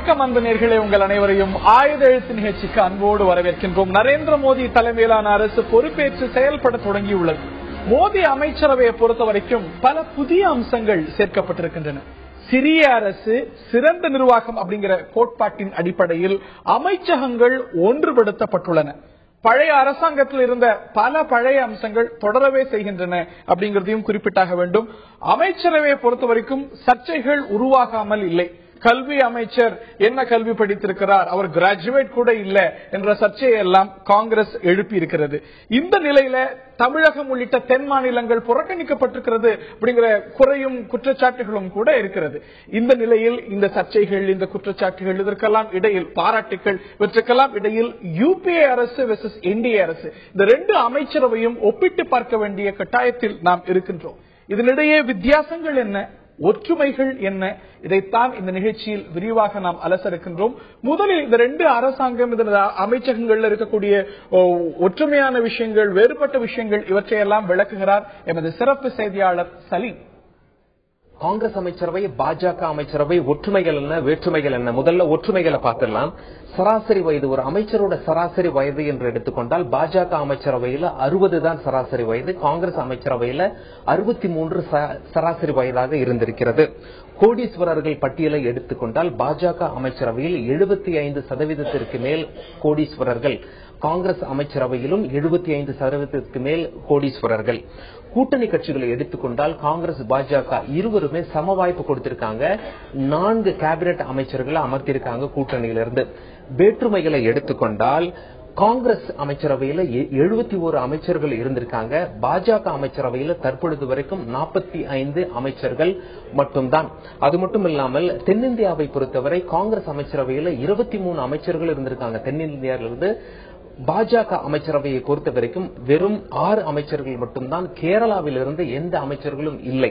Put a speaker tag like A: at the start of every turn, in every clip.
A: வணக்கம் அன்பு நேயர்களே, உங்கள் அனைவரையும் ஆயுத எழுத்து நிகழ்ச்சிக்கு அன்போடு வரவேற்கின்றோம். நரேந்திர மோடி தலைமையிலான அரசு பொறுப்பேற்று செயல்பட தொடங்கியுள்ளது. மோடி அமைச்சரவையை பொறுத்த வரைக்கும் பல புதிய அம்சங்கள் சேர்க்கப்பட்டிருக்கின்றன. சிறிய அரசு சிறந்த நிர்வாகம் அப்படிங்கிற கோட்பாட்டின் அடிப்படையில் அமைச்சகங்கள் ஒன்றுபடுத்தப்பட்டுள்ளன. பழைய அரசாங்கத்தில் இருந்த பல பழைய அம்சங்கள் தொடரவே செய்கின்றன அப்படிங்கறதையும் குறிப்பிட்டாக வேண்டும். அமைச்சரவையை பொறுத்த வரைக்கும் சர்ச்சைகள் உருவாகாமல் இல்லை. கல்வி அமைச்சர் என்ன கல்வி படித்திருக்கிறார், அவர் கிராஜுவேட் கூட இல்ல என்ற சர்ச்சையை எல்லாம் காங்கிரஸ் எழுப்பி இருக்கிறது. இந்த நிலையில தமிழகம் உள்ளிட்ட தென் மாநிலங்கள் புறக்கணிக்கப்பட்டிருக்கிறது அப்படிங்கிற குறையும் குற்றச்சாட்டுகளும் கூட இருக்கிறது. இந்த நிலையில் இந்த சர்ச்சைகள், இந்த குற்றச்சாட்டுகள், இதற்கெல்லாம் இடையில் பாராட்டுகள், இவற்றுக்கெல்லாம் இடையில் யுபிஏ அரசு வெர்சஸ் என்டிஏ அரசு, இந்த ரெண்டு அமைச்சரவையும் ஒப்பிட்டு பார்க்க வேண்டிய கட்டாயத்தில் நாம் இருக்கின்றோம். இதனிடையே வித்தியாசங்கள் என்ன, ஒற்றுமைகள் என்ன, இதைத்தான் இந்த நிகழ்ச்சியில் விரிவாக நாம் அலச இருக்கின்றோம். முதலில் இந்த ரெண்டு அரசாங்கம், இந்த அமைச்சகங்கள்ல இருக்கக்கூடிய ஒற்றுமையான விஷயங்கள், வேறுபட்ட விஷயங்கள், இவற்றையெல்லாம் விளக்குகிறார் எமது சிறப்பு செய்தியாளர் சலீம்.
B: காங்கிரஸ் அமைச்சரவை, பாஜக அமைச்சரவை, ஒற்றுமைகள் என்ன, வேற்றுமைகள் என்ன? முதல்ல ஒற்றுமைகளை பார்த்திடலாம். சராசரி வயது, ஒரு அமைச்சரோட சராசரி வயது என்று எடுத்துக்கொண்டால் பாஜக அமைச்சரவையில 60 தான் சராசரி வயது, காங்கிரஸ் அமைச்சரவையில 63 சராசரி வயதாக இருந்திருக்கிறது. கோடீஸ்வரர்கள் பட்டியலை எடுத்துக்கொண்டால் பாஜக அமைச்சரவையில் 75% மேல் கோடீஸ்வரர்கள், காங்கிரஸ் அமைச்சரவையிலும் 75% மேல் கோடீஸ்வரர்கள். கூட்டணி கட்சிகளை எடுத்துக்கொண்டால் காங்கிரஸ், பாஜக இருவருமே சம வாய்ப்பு கொடுத்திருக்காங்க. 4 கேபினெட் அமைச்சர்களை அமர்த்திருக்காங்க கூட்டணியிலிருந்து. வேற்றுமைகளை எடுத்துக்கொண்டால் காங்கிரஸ் அமைச்சரவையில 71 அமைச்சர்கள் இருந்திருக்காங்க. பாஜக அமைச்சரவையில தற்பொழுது வரைக்கும் 45 அமைச்சர்கள் மட்டும்தான். அது மட்டும் இல்லாமல் தென்னிந்தியாவை பொறுத்தவரை காங்கிரஸ் அமைச்சரவையில 23 அமைச்சர்கள் இருந்திருக்காங்க தென்னிந்தியாவிலிருந்து. பாஜக அமைச்சரவையை பொறுத்த வரைக்கும் வெறும் 6 அமைச்சர்கள் மட்டும்தான். கேரளாவிலிருந்து எந்த அமைச்சர்களும் இல்லை.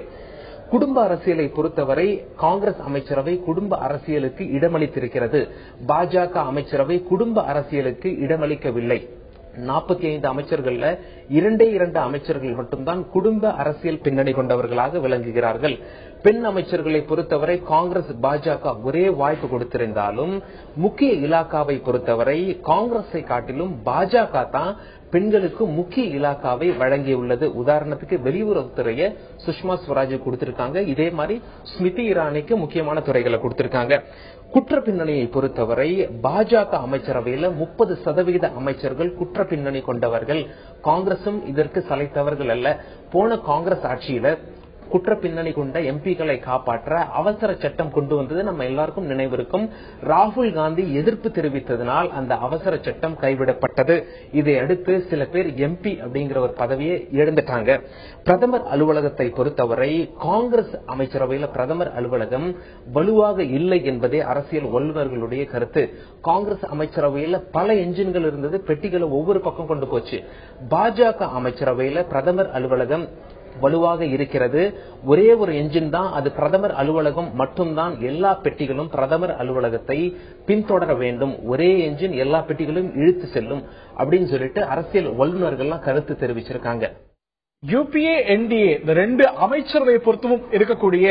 B: குடும்ப அரசியலை பொறுத்தவரை காங்கிரஸ் அமைச்சரவை குடும்ப அரசியலுக்கு இடமளித்திருக்கிறது. பாஜக அமைச்சரவை குடும்ப அரசியலுக்கு இடமளிக்கவில்லை. 45 அமைச்சர்கள்ல 2 அமைச்சர்கள் மட்டும்தான் குடும்ப அரசியல் பின்னணி கொண்டவர்களாக விளங்குகிறார்கள். பெண் அமைச்சர்களை பொறுத்தவரை காங்கிரஸ், பாஜக ஒரே வாய்ப்பு கொடுத்திருந்தாலும் முக்கிய இலாக்காவை பொறுத்தவரை காங்கிரஸை காட்டிலும் பாஜக தான் பெண்களுக்கு முக்கிய இலாக்காவை வழங்கியுள்ளது. உதாரணத்துக்கு வெளியுறவுத்துறையை சுஷ்மா ஸ்வராஜ் கொடுத்திருக்காங்க. இதே மாதிரி ஸ்மிருதி இரானிக்கு முக்கியமான துறைகளை கொடுத்திருக்காங்க. குற்ற பின்னணியை பொறுத்தவரை பாஜக அமைச்சரவையில 30% அமைச்சர்கள் குற்ற பின்னணி கொண்டவர்கள். காங்கிரசும் இதற்கு சளைத்தவர்கள் அல்ல. போன காங்கிரஸ் ஆட்சியில குற்ற பின்னணி கொண்ட எம்பிக்களை காப்பாற்ற அவசர சட்டம் கொண்டு வந்தது நம்ம எல்லாருக்கும் நினைவிருக்கும். ராகுல் காந்தி எதிர்ப்பு தெரிவித்ததனால் அந்த அவசர சட்டம் கைவிடப்பட்டது. இதை அடுத்து சில பேர் எம்பி அப்படிங்கிற ஒரு பதவியை இழந்துட்டாங்க. பிரதமர் அலுவலகத்தை பொறுத்தவரை காங்கிரஸ் அமைச்சரவையில பிரதமர் அலுவலகம் வலுவாக இல்லை என்பதே அரசியல் வல்லுநர்களுடைய கருத்து. காங்கிரஸ் அமைச்சரவையில பல என்ஜின்கள் இருந்தது, பெட்டிகளை ஒவ்வொரு பக்கம் கொண்டு போச்சு. பாஜக அமைச்சரவையில பிரதமர் அலுவலகம் வலுவாக இருக்கிறது. ஒரே ஒரு என்ஜின் தான், அது பிரதமர் அலுவலகம் மட்டும்தான். எல்லா பெட்டிகளும் பிரதமர் அலுவலகத்தை பின்தொடர வேண்டும். ஒரே என்ஜின் எல்லா பெட்டிகளும் இழுத்து செல்லும் அப்படின்னு சொல்லிட்டு அரசியல் வல்லுநர்கள் கருத்து தெரிவிச்சிருக்காங்க.
A: யுபிஏ, என்டிஏ இந்த ரெண்டு அமைச்சரவை பொறுத்தும் இருக்கக்கூடிய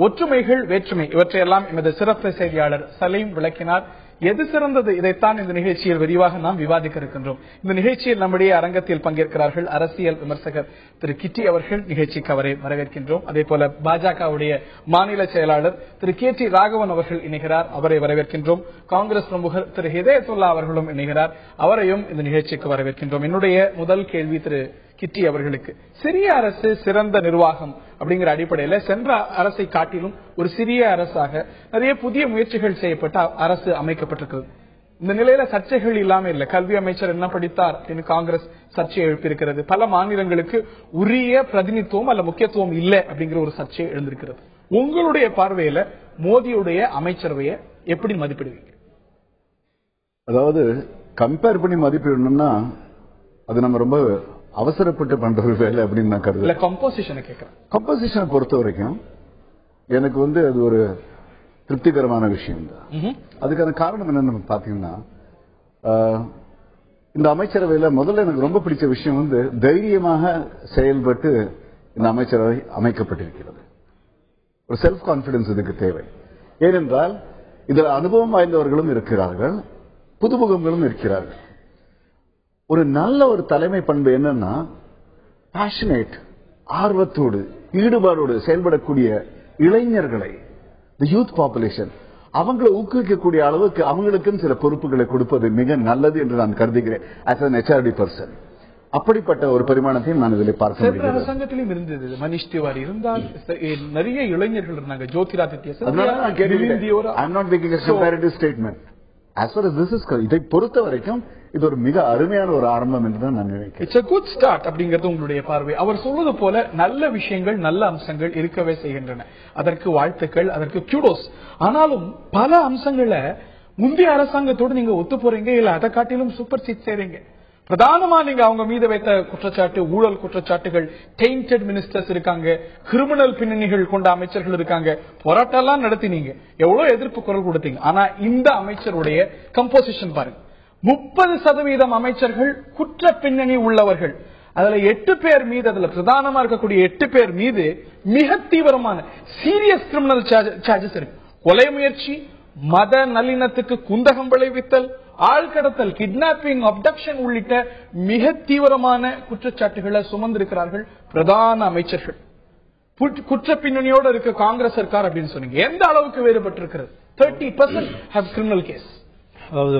A: ஒற்றுமைகள், வேற்றுமை, இவற்றையெல்லாம் எமது சிறப்பு செய்தியாளர் சலீம் விளக்கினார். எது சிறந்தது, இதைத்தான் இந்த நிகழ்ச்சியில் விரிவாக நாம் விவாதிக்க இருக்கின்றோம். இந்த நிகழ்ச்சியில் நம்முடைய அரங்கத்தில் பங்கேற்கிறார்கள் அரசியல் விமர்சகர் திரு கிட்டி அவர்கள். நிகழ்ச்சிக்கு அவரை வரவேற்கின்றோம். அதே போல பாஜகவுடைய மாநில செயலாளர் திரு KT ராகவன் அவர்கள் இணைகிறார், அவரை வரவேற்கின்றோம். காங்கிரஸ் பிரமுகர் திரு ஹிதயத்துல்லா அவர்களும் இணைகிறார், அவரையும் இந்த நிகழ்ச்சிக்கு வரவேற்கின்றோம். என்னுடைய முதல் கேள்வி திரு கிட்டி அவர்களுக்கு, சிறிய அரசு சிறந்த நிர்வாகம் அப்படிங்கிற அடிப்படையில் சென்ற அரசை காட்டிலும் ஒரு சிறிய அரசாக நிறைய புதிய முயற்சிகள் செய்யப்பட்ட அரசு அமைக்கப்பட்டிருக்கிறது. இந்த நிலையில சர்ச்சைகள் இல்லாம இல்ல. கல்வி அமைச்சர் என்ன படித்தார் அப்படின்னு காங்கிரஸ் சர்ச்சையை எழுப்பியிருக்கிறது. பல மாநிலங்களுக்கு உரிய பிரதிநிதித்துவம் அல்ல முக்கியத்துவம் இல்லை அப்படிங்கிற ஒரு சர்ச்சையை எழுந்திருக்கிறது. உங்களுடைய பார்வையில மோடியுடைய அமைச்சரவையை எப்படி மதிப்பிடுவீங்க?
C: அதாவது கம்பேர் பண்ணி மதிப்பிடணும்னா அது நம்ம ரொம்ப அவசரப்பட்டு பண்ற ஒரு வேலை அப்படின்னு நான் கருதுறேன். கம்போசிஷனை பொறுத்த வரைக்கும் எனக்கு அது ஒரு திருப்திகரமான விஷயம் தான். அதுக்கான காரணம் என்னன்னு பாத்தீங்கன்னா, இந்த அமைச்சரவையில முதல்ல எனக்கு ரொம்ப பிடிச்ச விஷயம் தைரியமாக செயல்பட்டு இந்த அமைச்சரவை அமைக்கப்பட்டிருக்கிறது. ஒரு செல்ஃப் கான்பிடன்ஸ் இதுக்கு தேவை. ஏனென்றால் இதுல அனுபவம் வாய்ந்தவர்களும் இருக்கிறார்கள், புதுமுகங்களும் இருக்கிறார்கள். ஒரு நல்ல ஒரு தலைமை பண்பு என்னன்னா பேஷனேட், ஆர்வத்தோடு ஈடுபாடோடு செயல்படக்கூடிய இளைஞர்களை, யூத் பாப்புலேஷன், அவங்களை ஊக்குவிக்கக்கூடிய அளவுக்கு அவங்களுக்கும் சில பொறுப்புகளை கொடுப்பது மிக நல்லது என்று நான் கருதுகிறேன். as an HRD person அப்படிப்பட்ட ஒரு பரிமாணத்தையும் நான் இதில் பார்க்க முடியும்.
A: அரசாங்கத்திலும் இருந்தது. மனிஷ் திவாரி இருந்தால் நிறைய இளைஞர்கள் இருந்தாங்க. ஜோதிராதித்ய இதை பொறுத்த வரைக்கும் இது ஒரு மிக அருமையான ஒரு ஆரம்பம் என்று தான் நான் நினைக்கிறேன். இட்ஸ் a good start அப்படிங்கிறது உங்களுடைய பார்வை. அவர் சொல்வது போல நல்ல விஷயங்கள், நல்ல அம்சங்கள் இருக்கவே செய்கின்றன. அதற்கு வாழ்த்துக்கள், அதற்கு குடோஸ். ஆனாலும் பல அம்சங்களை முந்தைய அரசாங்கத்தோடு நீங்க ஒத்து போறீங்க, இல்ல அதை காட்டிலும் சூப்பர் சீட் செய்றீங்க. பிரதானமா நீங்க அவங்க மீது வைத்த குற்றச்சாட்டு ஊழல் குற்றச்சாட்டுகள், டெயின்டட் மினிஸ்டர்ஸ் இருக்காங்க, கிரிமினல் பின்னணிகள் கொண்ட அமைச்சர்கள் இருக்காங்க. போராட்டம் எல்லாம் நடத்தினீங்க, எவ்வளவு எதிர்ப்பு குரல் கொடுத்தீங்க. ஆனா இந்த அமைச்சருடைய கம்போசிஷன் பாருங்க, 30% அமைச்சர்கள் குற்ற பின்னணி உள்ளவர்கள். அதுல 8 பேர் மீது, அதுல பிரதானமா இருக்கக்கூடிய 8 பேர் மீது மிக தீவிரமான சீரியஸ் கிரிமினல் சார்ஜஸ் இருக்கு. கொலை முயற்சி, மத நல்லிணத்துக்கு குந்தகம் விளைவித்தல், ஆழ்கடத்தல், கிட்னாப்பிங், அப்டக்ஷன் உள்ளிட்ட மிக தீவிரமான குற்றச்சாட்டுகளை சுமந்திருக்கிறார்கள் பிரதான அமைச்சர்கள். குற்ற பின்னணியோடு இருக்க காங்கிரஸ் சர்க்கார் அப்படின்னு சொன்னீங்க. எந்த அளவுக்கு வேறுபட்டு இருக்கிறது? 30% have criminal case.
D: அதாவது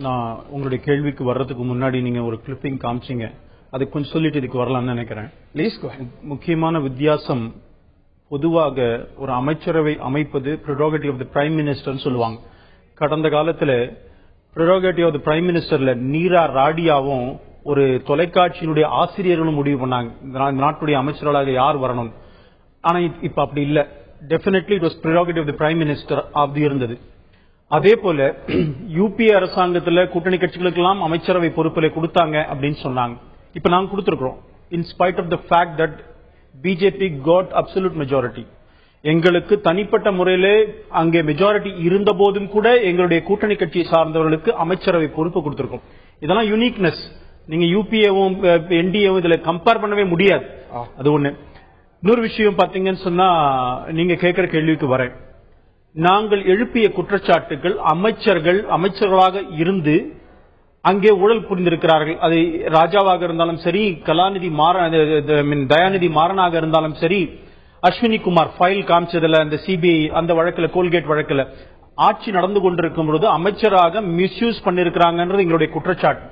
D: நான் உங்களுடைய கேள்விக்கு வர்றதுக்கு முன்னாடி நீங்க ஒரு கிளிப்பிங் காமிச்சிங்க, அது கொஞ்சம் சொல்லிட்டு இதுக்கு வரலாம்னு நினைக்கிறேன். முக்கியமான வித்தியாசம், பொதுவாக ஒரு அமைச்சரவை அமைப்பது ப்ரெரோகேட்டிவ் ஆஃப் தி பிரைம் மினிஸ்டர் சொல்லுவாங்க. கடந்த காலத்துல ப்ரெரோகேட்டிவ் ஆஃப் தி பிரைம் மினிஸ்டர்ல நீரா ராடியாவும் ஒரு தொலைக்காட்சியினுடைய ஆசிரியர்களும் முடிவு பண்ணாங்க நாட்டுடைய அமைச்சர்களாக யார் வரணும். ஆனா இப்ப அப்படி இல்ல. Definitely it was prerogative of the prime minister அப்படி இருந்தது. அதே போல யூபிஏ அரசாங்கத்துல கூட்டணி கட்சிகளுக்கு எல்லாம் அமைச்சரவை பொறுப்புகளை கொடுத்தாங்க அப்படின்னு சொன்னாங்க. இப்ப நாங்க கொடுத்திருக்கிறோம். In spite of the fact that BJP got absolute majority. எங்களுக்கு தனிப்பட்ட முறையிலே அங்கே மெஜாரிட்டி இருந்த போதும் கூட எங்களுடைய கூட்டணி கட்சியை சார்ந்தவர்களுக்கு அமைச்சரவை பொறுப்பு கொடுத்திருக்கோம். இதெல்லாம் யூனிக்னஸ். நீங்க யூபிஏவும் என்டிஏவும் இதுல கம்பேர் பண்ணவே முடியாது. அது ஒண்ணு. இன்னொரு விஷயம் பாத்தீங்கன்னு சொன்னா, நீங்க கேட்கிற கேள்விக்கு வரேன். நாங்கள் எழுப்பிய குற்றச்சாட்டுகள் அமைச்சர்களாக இருந்து அங்கே ஊழல் புரிந்திருக்கிறார்கள். அது ராஜாவாக இருந்தாலும் சரி, தயாநிதி மாறனாக இருந்தாலும் சரி, அஸ்வினி குமார் ஃபைல் காமிச்சதுல அந்த சிபிஐ அந்த வழக்குல, கோல்கேட் வழக்குல ஆட்சி நடந்து கொண்டிருக்கும் பொழுது அமைச்சராக மிஸ்யூஸ் பண்ணிருக்கிறாங்கன்றது எங்களுடைய குற்றச்சாட்டு.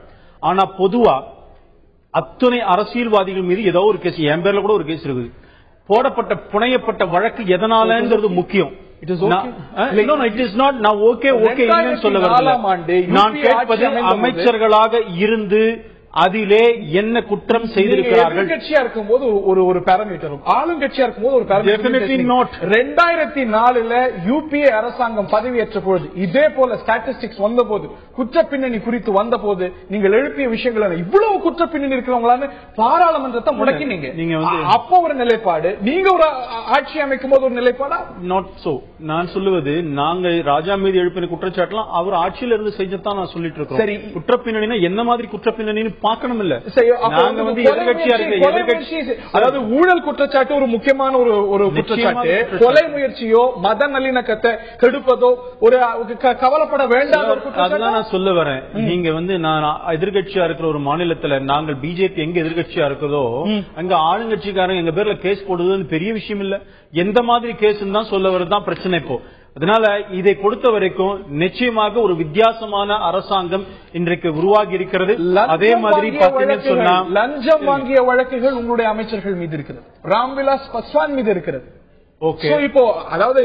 D: ஆனா பொதுவா அத்தனை அரசியல்வாதிகள் மீது ஏதோ ஒரு கேஸ், என் பேர்ல கூட ஒரு கேஸ் இருக்குது, போடப்பட்ட புனையப்பட்ட வழக்கு எதனாலன்றது முக்கியம். நான் கேட்பது அமைச்சர்களாக இருந்து அதிலே என்ன குற்றம் செய்திருக்கிறார்கள்.
A: கட்சியா இருக்கும்போது ஒரு பாராமீட்டரும், ஆளுங்கட்சியா இருக்கும்போது ஒரு பாராமீட்டர். 2004 யூபிஏ அரசாங்கம் பதவியேற்ற பொழுது இதே போல ஸ்டாட்டிஸ்டிக்ஸ் வந்த போது, குற்ற பின்னணி குறித்து வந்த போது நீங்கள் எழுப்பிய விஷயங்கள் இவ்வளவு குற்ற பின்னணி இருக்கிறவங்களான்னு பாராளுமன்றத்தை முடக்கினீங்க. நீங்க அப்போ ஒரு நிலைப்பாடு, நீங்க ஒரு ஆட்சி அமைக்கும் போது ஒரு நிலைப்பாடா?
D: Not so. நான் சொல்லுவது, நாங்க ராஜா மீது எழுப்பின குற்றச்சாட்டுலாம் அவர் ஆட்சியில இருந்து செஞ்சதான் நான் சொல்லிட்டு இருக்கோம். சரி, குற்ற பின்னணினா என்ன மாதிரி குற்ற பின்னணின்னு பார்க்கணும் இல்ல. நாங்க வந்து எதிர்கட்சியா இருக்க,
A: அதாவது ஊழல் குற்றச்சாட்டு ஒரு முக்கியமான ஒரு குற்றச்சாட்டு. கொலை முயற்சியோ மத நல்லிணக்கத்தை கெடுப்பதோ ஒரு கவலைப்பட வேண்டாம்.
D: அதுதான் நான் சொல்ல வரேன். நீங்க வந்து நான் எதிர்கட்சியா இருக்கிற ஒரு மாநிலத்துல நாங்கள் பிஜேபி எங்க எதிர்கட்சியா இருக்கிறதோ அங்க ஆளுங்கட்சிக்காரங்க எங்க பேர்ல கேஸ் போடுறது பெரிய விஷயம் இல்ல. எந்த மாதிரி கேஸ் தான் சொல்ல வரதுதான் பிரச்சனை இப்போ. அதனால இதை பொறுத்த வரைக்கும் நிச்சயமாக ஒரு வித்தியாசமான அரசாங்கம் இன்றைக்கு உருவாகி இருக்கிறது. அதே மாதிரி பாத்தீங்கன்னு சொன்னா,
A: லஞ்சம் வாங்கிய வழக்குகள் உங்களுடைய அமைச்சர்கள் மீது இருக்கிறது, ராம்விலாஸ் பாஸ்வான் மீது இருக்கிறது. இப்போ அதாவது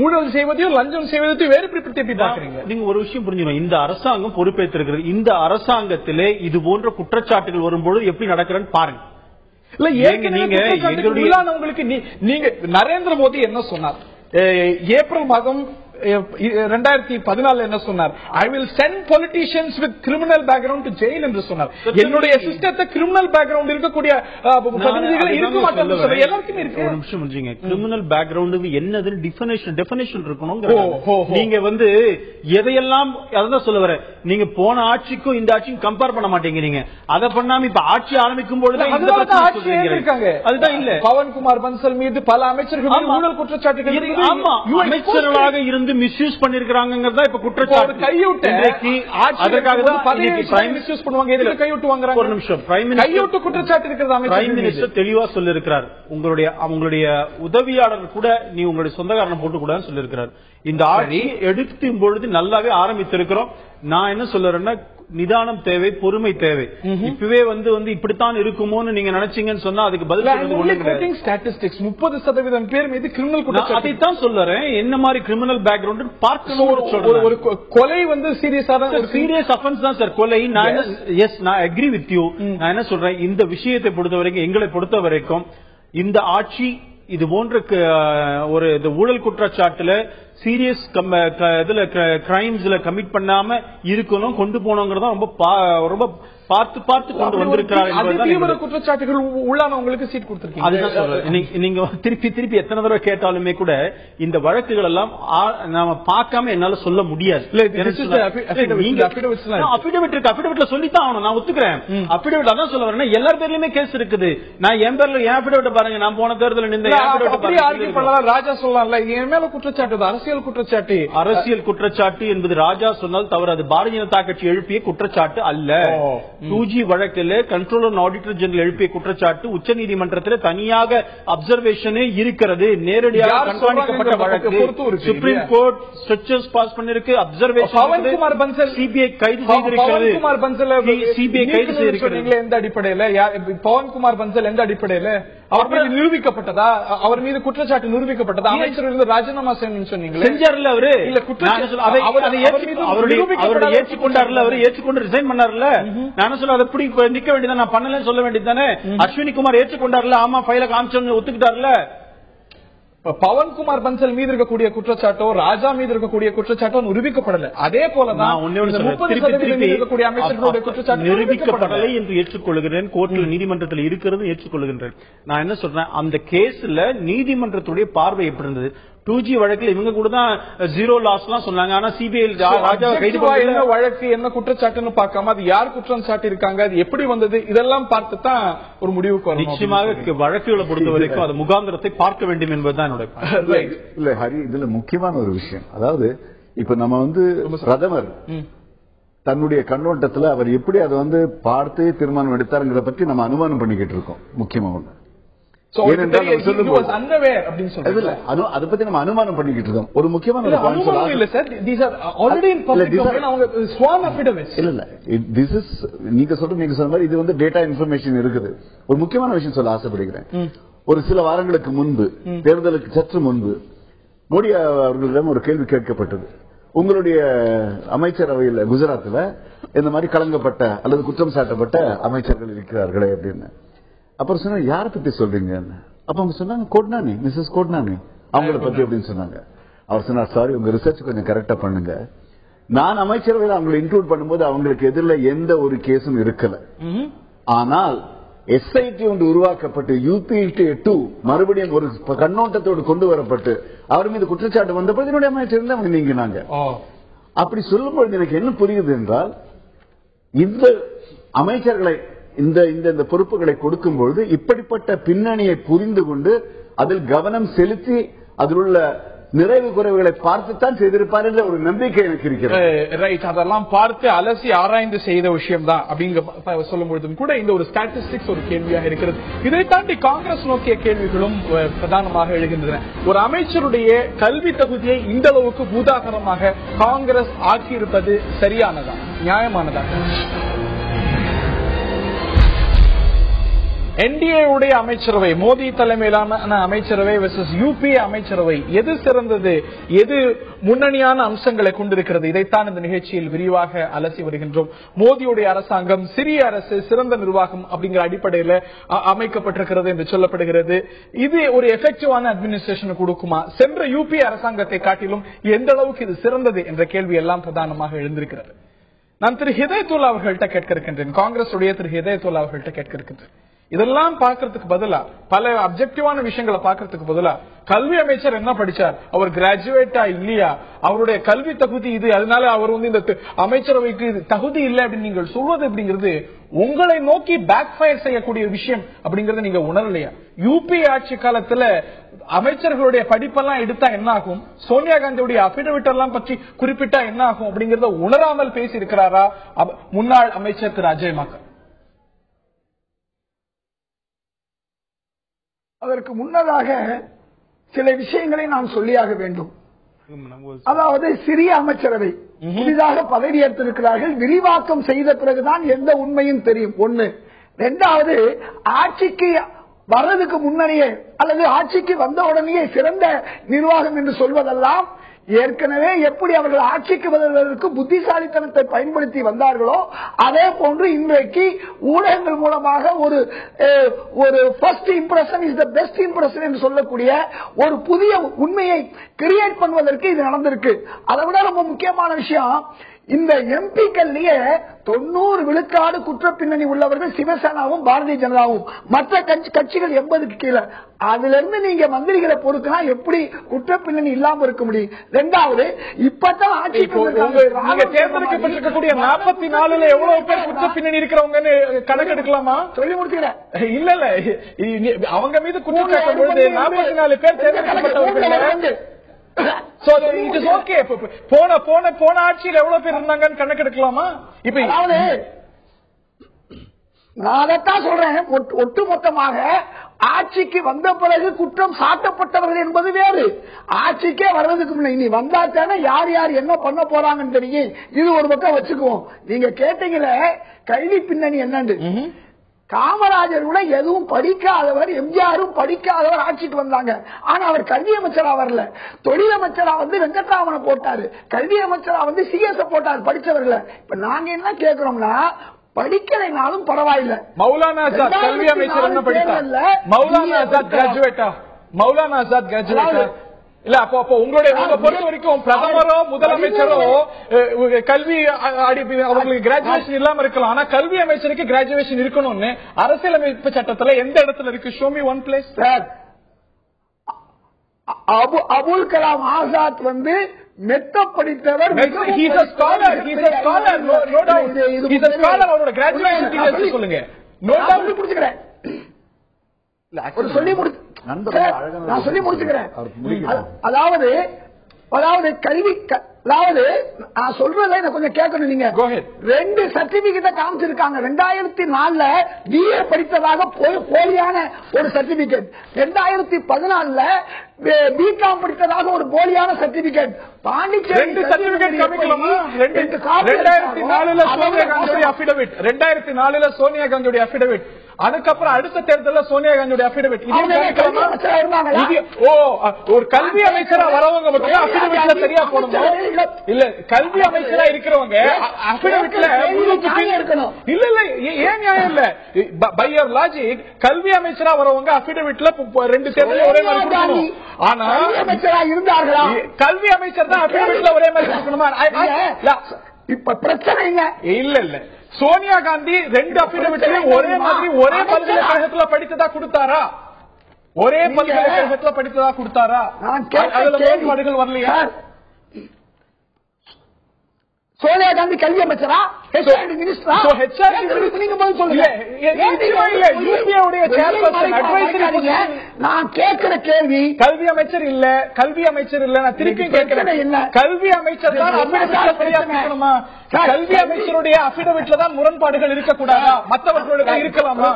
A: ஊழல் செய்வதையும் லஞ்சம் செய்வதையும் வேறு எப்படி பாக்குறீங்க?
D: நீங்க ஒரு விஷயம் புரிஞ்சுக்கணும், இந்த அரசாங்கம் பொறுப்பேற்றிருக்கிறது. இந்த அரசாங்கத்திலே இது போன்ற குற்றச்சாட்டுகள் வரும்போது எப்படி நடக்கிறன்னு பாருங்க.
A: நீங்க நரேந்திர மோடி என்ன சொன்னார் ஏப்ரல் மாதம் 2014 என்ன சொன்னார்? I will send politicians with criminal background to jail என்று சொன்னார். என்னுடைய சிஸ்டத்தை கிரிமினல் பேக்ரவுண்ட் இருக்கக்கூடிய பிரதிநிதிகள் இருக்க மாட்டாங்க. எல்லாருக்கும் இருக்கு.
D: ஒரு நிமிஷம் புரிஞ்சுங்க, கிரிமினல் பேக்ரவுண்ட் என்னதுன்னு டெஃபினேஷன் இருக்கணும். நீங்க வந்து எதையெல்லாம் அதான் சொல்ல வர, நீங்க போன ஆட்சிக்கும் இந்த ஆட்சிக்கும் கம்பேர் பண்ண மாட்டீங்க. நீங்க அதை பண்ணாம இப்ப ஆட்சி ஆரம்பிக்கும் பொழுது அதுதான் இல்ல.
A: பவன்குமார் பன்சல் மீது பல அமைச்சர்கள் ஊழல் குற்றச்சாட்டுகள்
D: அமைச்சர்களாக இருந்து வந்து மிஸ்யூஸ் பண்ணிருக்காங்கிறதா இப்ப குற்றச்சாட்டு.
A: கையூட்டு
D: அதற்காக தான்
A: மிஸ்யூஸ் பண்ணுவாங்க. எதுக்கு கையூட்டு வாங்குறாங்க?
D: ஒரு நிமிஷம்.
A: கையூட்டு குற்றச்சாட்டு இருக்கிறது.
D: பிரைம் மினிஸ்டர் தெளிவா சொல்லிருக்கிறார், உங்களுடைய உதவியாளர் கூட நீ உங்களுடைய சொந்தக்காரனை போட்டு கூட சொல்லிருக்கிறார். இந்த ஆட்சி எடுக்கும் பொழுது நல்லாவே ஆரம்பித்திருக்கிறோம். நான் என்ன சொல்றேன்னா, நிதானம் தேவை, பொறுமை தேவை. இப்பவே வந்து இப்படித்தான் இருக்குமோன்னு நீங்க நினைச்சீங்கன்னு சொன்னா அதுக்கு பதில்
A: 30% பேர் மீது கிரிமினல் குற்றச்சாட்டு.
D: அதைத்தான் சொல்றேன். என்ன மாதிரி கிரிமினல் பேக்ரவுண்ட் பார்க்கணும்.
A: ஒரு கொலை வந்து சீரியஸ்
D: அஃபென்ஸ் தான் சார் கொலை. நான் அக்ரி வித் யூ. நான் என்ன சொல்றேன், இந்த விஷயத்தை பொறுத்த வரைக்கும், எங்களை பொறுத்த வரைக்கும் இந்த ஆட்சி இது போன்ற ஒரு ஊழல் குற்றச்சாட்டுல சீரியஸ் இதுல கிரைம்ஸ்ல கமிட் பண்ணாம இருக்கணும், கொண்டு போனோங்கிறதா ரொம்ப பார்த்து கொண்டு வந்திருக்கிறார்.
A: குற்றச்சாட்டுகள் உள்ளானவங்களுக்கு சீட் கொடுத்திருக்கீங்க.
D: அதுதான் சொல்றேன். நீங்க திருப்பி எத்தனை தடவை கேட்டாலுமே கூட இந்த வழக்குகள் எல்லாம் நாம பார்க்காம என்னால சொல்ல முடியாது. அபிடவிட்ல சொல்லித்தான் ஆகணும். நான் ஒத்துக்கிறேன். அபிடவிட் அதான் சொல்ல வரேன். எல்லார் பேர்லயுமே கேஸ் இருக்குது. நான் என் பேர்ல என் அபிடவிட் பாருங்க, நான் போன தேர்தல் நின்ற
A: ராஜா சொல்லலாம்ல, என் மேல குற்றச்சாட்டு, அரசியல் குற்றச்சாட்டு
D: என்பது ராஜா சொன்னால் தவறு. அது பாரதிய ஜனதா கட்சி எழுப்பிய குற்றச்சாட்டு அல்ல. 2G வழக்கில் கண்ட்ரோலர் அண்ட் ஆடிட்டர் ஜெனரல் எழுப்பிய குற்றச்சாட்டு உச்சநீதிமன்றத்தில் தனியாக அப்சர்வேஷனே இருக்கிறது. நேரடியாக கண்காணிக்கப்பட்ட வழக்கு. சுப்ரீம் கோர்ட் ஸ்ட்ரெச்சர்ஸ் பாஸ் பண்ணிருக்கு. அப்சர்வேஷன் சிபிஐ கைது செய்திருக்கிறது. சிபிஐ கைது செய்திருக்கிறது.
A: எந்த அடிப்படையில் பவன்குமார் பன்சல் எந்த அடிப்படையில் அவர் மீது நிரூபிக்கப்பட்டதா? அவர் மீது குற்றச்சாட்டு நிரூபிக்கப்பட்டதா? அமைச்சர் ராஜினாமா செய்யணும்னு சொன்னீங்க.
D: செஞ்சார்ல அவரு. அவருடைய ஏற்றுக்கொண்டார்ல, அவரு ஏற்றுக்கொண்டு ரிசைன் பண்ணார்ல. நான் சொல்ல அதை நிக்க வேண்டியதான், நான் பண்ணலன்னு சொல்ல வேண்டியதானே. அஸ்வினி குமார் ஏற்றுக்கொண்டார்ல, ஆமா ஃபைல காமிச்சு ஒத்துக்கிட்டார்ல.
A: பவன்குமார் பன்சல் மீது இருக்கக்கூடிய குற்றச்சாட்டோ ராஜா மீது இருக்கக்கூடிய குற்றச்சாட்டோ நிரூபிக்கப்படல. அதே போலதான்
D: நிரூபிக்கப்படலை என்று ஏற்றுக்கொள்கிறேன். கோர்ட்டில் நீதிமன்றத்தில் இருக்கிறது ஏற்றுக்கொள்கின்றேன். நான் என்ன சொல்றேன், அந்த கேஸ்ல நீதிமன்றத்துடைய பார்வை எப்படி இருந்தது? 2G வழக்கில் இவங்க கூட தான் ஜீரோ லாஸ் எல்லாம் சொன்னாங்க. ஆனா சிபிஐ ராஜாவை கைது
A: என்ன வழக்கு என்ன குற்றச்சாட்டுன்னு பார்க்காம அது யார் குற்றம் சாட்டி இருக்காங்க, அது எப்படி வந்தது, இதெல்லாம் பார்த்து தான் ஒரு முடிவுக்கு வரும்.
D: நிச்சயமாக வழக்குகளை பொறுத்த வரைக்கும் அது முகாந்திரத்தை பார்க்க வேண்டும் என்பதுதான் என்னுடைய
C: இல்ல ஹரி. இதுல முக்கியமான ஒரு விஷயம், அதாவது இப்ப நம்ம பிரதமர் தன்னுடைய கண்ணோட்டத்துல அவர் எப்படி அதை பார்த்து தீர்மானம் எடுத்தாருங்கிற பற்றி நம்ம அனுமானம் பண்ணிக்கிட்டு இருக்கோம். முக்கியமா ஒண்ணு அதை பத்தி நம்ம அனுமானம் பண்ணிக்கிட்டு இருக்கோம். ஒரு முக்கியமான நீங்க சொன்ன மாதிரி இது டேட்டா இன்ஃபர்மேஷன் இருக்குது. ஒரு முக்கியமான விஷயம் சொல்ல ஆசைப்படுகிறேன். ஒரு சில வாரங்களுக்கு முன்பு, தேர்தலுக்கு சற்று முன்பு, மோடி அவர்களிடம் ஒரு கேள்வி கேட்கப்பட்டது. உங்களுடைய அமைச்சரவையில் குஜராத்தில் இந்த மாதிரி கலங்கப்பட்ட அல்லது குற்றம் சாட்டப்பட்ட அமைச்சர்கள் இருக்கிறார்களே அப்படின்னு. அப்புறம் சொன்ன யாரை பத்தி சொல்றீங்க? அப்ப அவங்க சொன்னாங்க கோட்னானி, மிஸ்ஸஸ் கோட்னானி அவங்கள பத்தி அப்படின்னு சொன்னாங்க. அவர் சொன்னார், சாரி உங்க ரிசர்ச் கொஞ்சம் கரெக்டா பண்ணுங்க. நான் அமைச்சரவையில் அவங்களை இன்க்ளூட் பண்ணும்போது அவங்களுக்கு எதிரில் எந்த ஒரு கேஸும் இருக்கல. ஆனால் SIT ஒன்று உருவாக்கப்பட்டு UP2 மறுபடியும் ஒரு கண்ணோட்டத்தோடு கொண்டு வரப்பட்டு அவர் மீது குற்றச்சாட்டு வந்தபோது என்னுடைய அமைச்சர் அவங்க நீங்கினாங்க. அப்படி சொல்லும்போது எனக்கு என்ன புரியுது என்றால், இந்த அமைச்சர்களை இந்த பொறுப்புகளை கொடுக்கும் பொழுது இப்படிப்பட்ட பின்னணியை புரிந்து கொண்டு அதில் கவனம் செலுத்தி அதில் உள்ள நிறைவு குறைவுகளை பார்த்துத்தான் செய்திருப்பார் என்ற ஒரு நம்பிக்கை எனக்கு இருக்கிறது.
A: ரைட், அதெல்லாம் பார்த்து அலசி ஆராய்ந்து செய்த விஷயம் தான் அப்படிங்கிற சொல்லும் பொழுதும் கூட இந்த ஒரு ஸ்டாட்டிஸ்டிக்ஸ் ஒரு கேள்வியாக இருக்கிறது. இதை தாண்டி காங்கிரஸ் நோக்கிய கேள்விகளும் பிரதானமாக எழுகின்றன. ஒரு அமைச்சருடைய கல்வி தகுதியை இந்த அளவுக்கு பூதாகரமாக காங்கிரஸ் ஆக்கியிருப்பது சரியானதா, நியாயமானதா? NDA உடைய அமைச்சரவை, மோடி தலைமையிலான அமைச்சரவை வெர்சஸ் UPA அமைச்சரவை, எது சிறந்தது, எது முன்னணியான அம்சங்களை கொண்டிருக்கிறது? இதைத்தான் இந்த நிகழ்ச்சியில் விரிவாக அலசி வருகின்றோம். மோடியுடைய அரசாங்கம் சிறிய அரசு, சிறந்த நிர்வாகம் அப்படிங்கிற அடிப்படையில் அமைக்கப்பட்டிருக்கிறது என்று சொல்லப்படுகிறது. இது ஒரு எஃபெக்டிவான அட்மினிஸ்ட்ரேஷன் கொடுக்குமா? சென்ற UPA அரசாங்கத்தை காட்டிலும் எந்த அளவுக்கு இது சிறந்தது என்ற கேள்வி எல்லாம் பிரதானமாக எழுந்திருக்கிறது. நான் திரு ஹிதயத்துல்லா அவர்கள்ட்ட கேட்க இருக்கின்றேன், காங்கிரஸ் உடைய திரு ஹிதயத்துல்லா அவர்கள்ட்ட கேட்க இருக்கின்றேன். இதெல்லாம் பாக்குறதுக்கு பதிலா, பல அப்ஜெக்டிவான விஷயங்களை பாக்குறதுக்கு பதிலா, கல்வி அமைச்சர் என்ன படிச்சார், அவர் கிராஜுவேட்டா இல்லையா, அவருடைய கல்வி தகுதி இது, அதனால அவர் இந்த அமைச்சரவைக்கு தகுதி இல்லை அப்படின்னு நீங்கள் சொல்வது அப்படிங்கிறது உங்களை நோக்கி பேக் ஃபயர் செய்யக்கூடிய விஷயம் அப்படிங்கறத நீங்க உணரலையா? யூபி ஆட்சி காலத்துல அமைச்சர்களுடைய படிப்பெல்லாம் எடுத்தா என்ன ஆகும், சோனியா காந்தியுடைய அபிடவிட் எல்லாம் பற்றி குறிப்பிட்டா என்ன ஆகும் அப்படிங்கறத உணராமல் பேசி இருக்கிறாரா முன்னாள் அமைச்சர் திரு அஜய் மக்கள்?
E: அதற்கு முன்னதாக சில விஷயங்களை நான் சொல்லியாக வேண்டும். அதாவது சிறிய அமைச்சரவை புதிதாக பதவியேற்றிருக்கிறார்கள், விரிவாக்கம் செய்த பிறகுதான் எந்த உண்மையும் தெரியும். ஒண்ணு. இரண்டாவது, ஆட்சிக்கு வர்றதுக்கு முன்னரே அல்லது ஆட்சிக்கு வந்த உடனே சிறந்த நிர்வாகம் என்று சொல்வதெல்லாம் ஏற்கனவே எப்படி அவர்கள் ஆட்சிக்கு வருவதற்கு புத்திசாலித்தனத்தை பயன்படுத்தி வந்தார்களோ அதே போன்று இன்றைக்கு ஊடகங்கள் மூலமாக ஒரு first impression is the best impression என்று சொல்லக்கூடிய ஒரு புதிய உண்மையை கிரியேட் பண்ணுவதற்கு இது நடந்திருக்கு. அதை விட ரொம்ப முக்கியமான விஷயம், இந்த எம்பிக்கள்லயே 90 விழுக்காடு குற்ற பின்னணி உள்ளவர்கள் சிவசேனாவும் பாரதிய ஜனதாவும், மற்ற கட்சிகள் 80க்கு கீழே. அதுல இருந்து நீங்க மந்திரிகளை பொறுத்துனா எப்படி குற்ற பின்னணி இல்லாம இருக்க முடியும்? இரண்டாவது, இப்பதான் ஆட்சிக்கு
A: தேர்ந்தெடுக்கப்பட்டிருக்கக்கூடிய 44 எவ்வளவு பேர் குற்ற பின்னணி இருக்கிறவங்கன்னு கணக்கெடுக்கலாமா? சொல்லி முடிச்சுக்கிறேன். இல்ல இல்ல, அவங்க மீது குற்றம் சாட்டும் பொழுது 44 பேர் தேர்ந்தெடுக்கப்பட்டவர்கள். போன ஆட்சியில் எவ்வளவு பேர் இருந்தாங்கன்னு கணக்கெடுக்கலாமா? இப்ப
E: நான் அதைத்தான் சொல்றேன். ஒட்டுமொத்தமாக ஆட்சிக்கு வந்த பிறகு குற்றம் சாட்டப்பட்டவர்கள் என்பது வேறு. ஆட்சிக்கே வர்றதுக்கு முன்னாடி இனி வந்தாத்தானே யார் யார் என்ன பண்ண போறாங்கன்னு தெரியும். இது ஒரு பக்கம் வச்சுக்குவோம். நீங்க கேட்டீங்களே கல்வி பின்னணி என்னன்னு, காமராஜர் கூட எதுவும் படிக்காதவர், எம்ஜிஆரும் படிக்காதவர் ஆட்சிக்கு வந்தாங்க. ஆனா அவர் கல்வி அமைச்சரா வரல. தொழில் அமைச்சரா வெங்கட்ராமனை போட்டாரு, கல்வி அமைச்சரா சிஎஸ் போட்டாரு படிச்சவர்களை. இப்ப நாங்க என்ன கேட்கிறோம்னா, படிக்கலைனாலும் பரவாயில்லை.
A: மௌலானா ஆசாத் கல்வி அமைச்சர் என்ன படித்தார்? மௌலானா ஆசாத் கிராஜுவேட்டா? மௌலானா ஆசாத் கிராஜுவேட்டா இல்ல? அப்போ உங்களுடைய பொறுத்த வரைக்கும் பிரதமரோ முதலமைச்சரோ கல்வி அவங்களுக்கு கிராஜுவேஷன் இல்லாம இருக்கலாம், ஆனா கல்வி அமைச்சருக்கு கிராஜுவேஷன் இருக்கணும்னு அரசியலமைப்பு சட்டத்துல எந்த இடத்துல இருக்கு? Show me one place.
E: Abul Kalam Azad மெத்த படித்தவர்,
A: சொல்லுங்க.
E: நான் சொல்லி முடிச்சுக்கிறேன். அதாவது கல்வி, அதாவது நான் சொல்றதை கொஞ்சம் கேட்கணும். நீங்க 2 சர்டிபிகேட்ட காமிச்சிருக்காங்க. 2004 BA படித்ததாக போலியான ஒரு சர்டிபிகேட், 2014 பிகாம் படித்ததாக ஒரு போலியான சர்டிபிகேட். பாண்டிச்சேரி
A: 2004 சோனியா காந்தியுடைய அபிடவிட், அதுக்கப்புறம் அடுத்த தேர்தலில் சோனியா காந்தியுடைய அபிடவிட். ஒரு கல்வி அமைச்சரா வரவங்க மட்டும் அபிடவிட்ல சரியா போடணும். இல்ல கல்வி அமைச்சரா இருக்கிறவங்க அபிடவிட்ல இருக்கணும். இல்ல இல்ல, ஏன் நியாயம் இல்ல? பை யுவர் லாஜிக் கல்வி அமைச்சரா வரவங்க அபிடவிட்ல 2 தேர்தல் ஒரே மாதிரி கொடுக்கணும். ஆனா
E: அமைச்சரா இருந்தார்களா?
A: கல்வி அமைச்சர் தான் அபிடவிட்ல ஒரே மாதிரி கொடுக்கணுமா?
E: இப்ப பிரச்சனை
A: இல்ல இல்ல, சோனியா காந்தி 2 அபிடவிட்லயும் ஒரே மாதிரி ஒரே பல்கலைக்கழகத்துல படித்ததா கொடுத்தாரா? ஒரே பல்கலைக்கழகத்துல படித்ததா கொடுத்தாரா? அதுல முரண்பாடுகள் வரலையா?
E: சோனியா காந்தி கல்வி அமைச்சரா? நான் கேட்கிற கேள்வி
A: கல்வி அமைச்சர் இல்ல, கல்வி அமைச்சர் இல்ல. நான் திருப்பி கேட்கிறேன், கல்வி அமைச்சர் தான் இருக்கணுமா? கல்வி அமைச்சருடைய அபிடவிட்ல தான் முரண்பாடுகள் இருக்கக்கூடாதா? மற்றவர்களுக்கு இருக்கலாமா?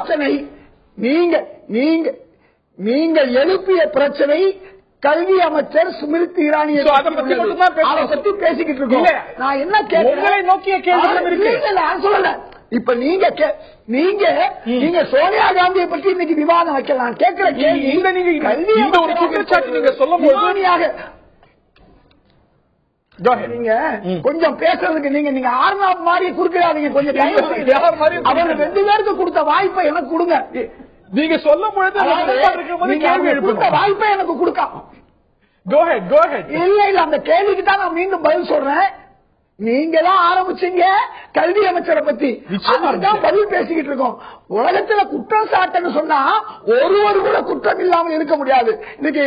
E: நீங்க எழுப்பிய பிரச்சனை கல்வி அமைச்சர் ஸ்மிருதி இரானி பத்தி பேசிக்கிட்டு இருக்கோம். நான் என்ன
A: உங்களை நோக்கிய கேள்வி
E: சொல்லல. இப்ப நீங்க சோனியா காந்தியை பற்றி இன்னைக்கு விவாதம் வைக்கலாம். கேட்கிற கேள்வி கல்வி
A: ஒரு குற்றச்சாட்டு நீங்க சொல்லும் போது
E: நீங்க கொஞ்சம் பேசுறதுக்கு நீங்க ஆர்நாப் மாதிரி குறுக்கிறாதீங்க. கொஞ்சம் அவங்க 2 பேருக்கு கொடுத்த வாய்ப்பை எனக்கு கொடுங்க.
A: நீங்க சொல்லும் பொழுது
E: வாய்ப்பை எனக்கு கொடுக்க.
A: Go ahead.
E: இல்ல அந்த கேள்விக்கு தான் நான் மீண்டும் பதில் சொல்றேன். நீங்க தான் ஆரம்பிச்சீங்க கல்வி அமைச்சரை பத்தி. அதுதான் பதில் பேசிக்கிட்டு இருக்கோம். உலகத்துல குற்றம் சாட்டுன்னு சொன்னா ஒருவர் கூட குற்றம் இல்லாமல் இருக்க முடியாது. இன்னைக்கு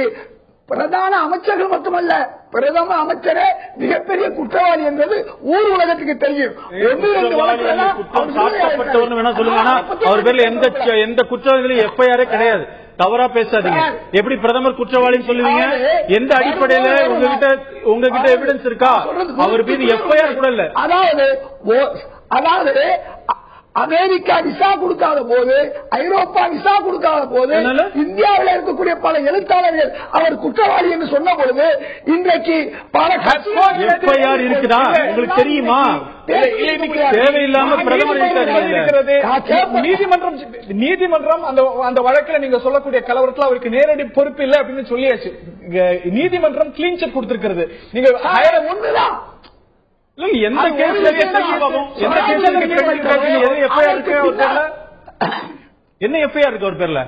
E: பிரதான அமைச்சர்கள் மட்டுமல்ல, பிரதம அமைச்சரே மிகப்பெரிய குற்றவாளி என்பது ஊர் உலகத்துக்கு தெரியும்.
D: அவர் பேர்ல எந்த குற்றவாளிகளும் எஃப்ஐஆரே கிடையாது. தவறா பேசாதீங்க. எப்படி பிரதமர் குற்றவாளின்னு சொல்லுவீங்க? எந்த அடிப்படையில உங்ககிட்ட எவிடன்ஸ் இருக்கா? அவர் மீது எஃப்ஐஆர் கூட இல்ல.
E: அதாவது அமெரிக்கா விசா கொடுக்காத போது, ஐரோப்பா விசா கொடுக்காத போது, இந்தியாவில் இருக்கக்கூடிய பல எழுத்தாளர்கள் அவர் குற்றவாளி என்று சொன்ன பொழுது இன்றைக்கு பல
D: எஃப்ஐஆர் இருக்குதா உங்களுக்கு தெரியுமா? தேவையில்லாம பிரதமர்
A: நீதிமன்றம் அந்த வழக்கில் நீங்க சொல்லக்கூடிய கலவரத்தில் அவருக்கு நேரடி பொறுப்பு இல்லை அப்படின்னு சொல்லியாச்சு. நீதிமன்றம் கிளீன் சிட் கொடுத்திருக்கிறது. நீங்க ஒண்ணுதான்
D: எந்த கேஸ்ல என்ன எஃப்ஐஆர் இருக்கு அவர் பேர்ல?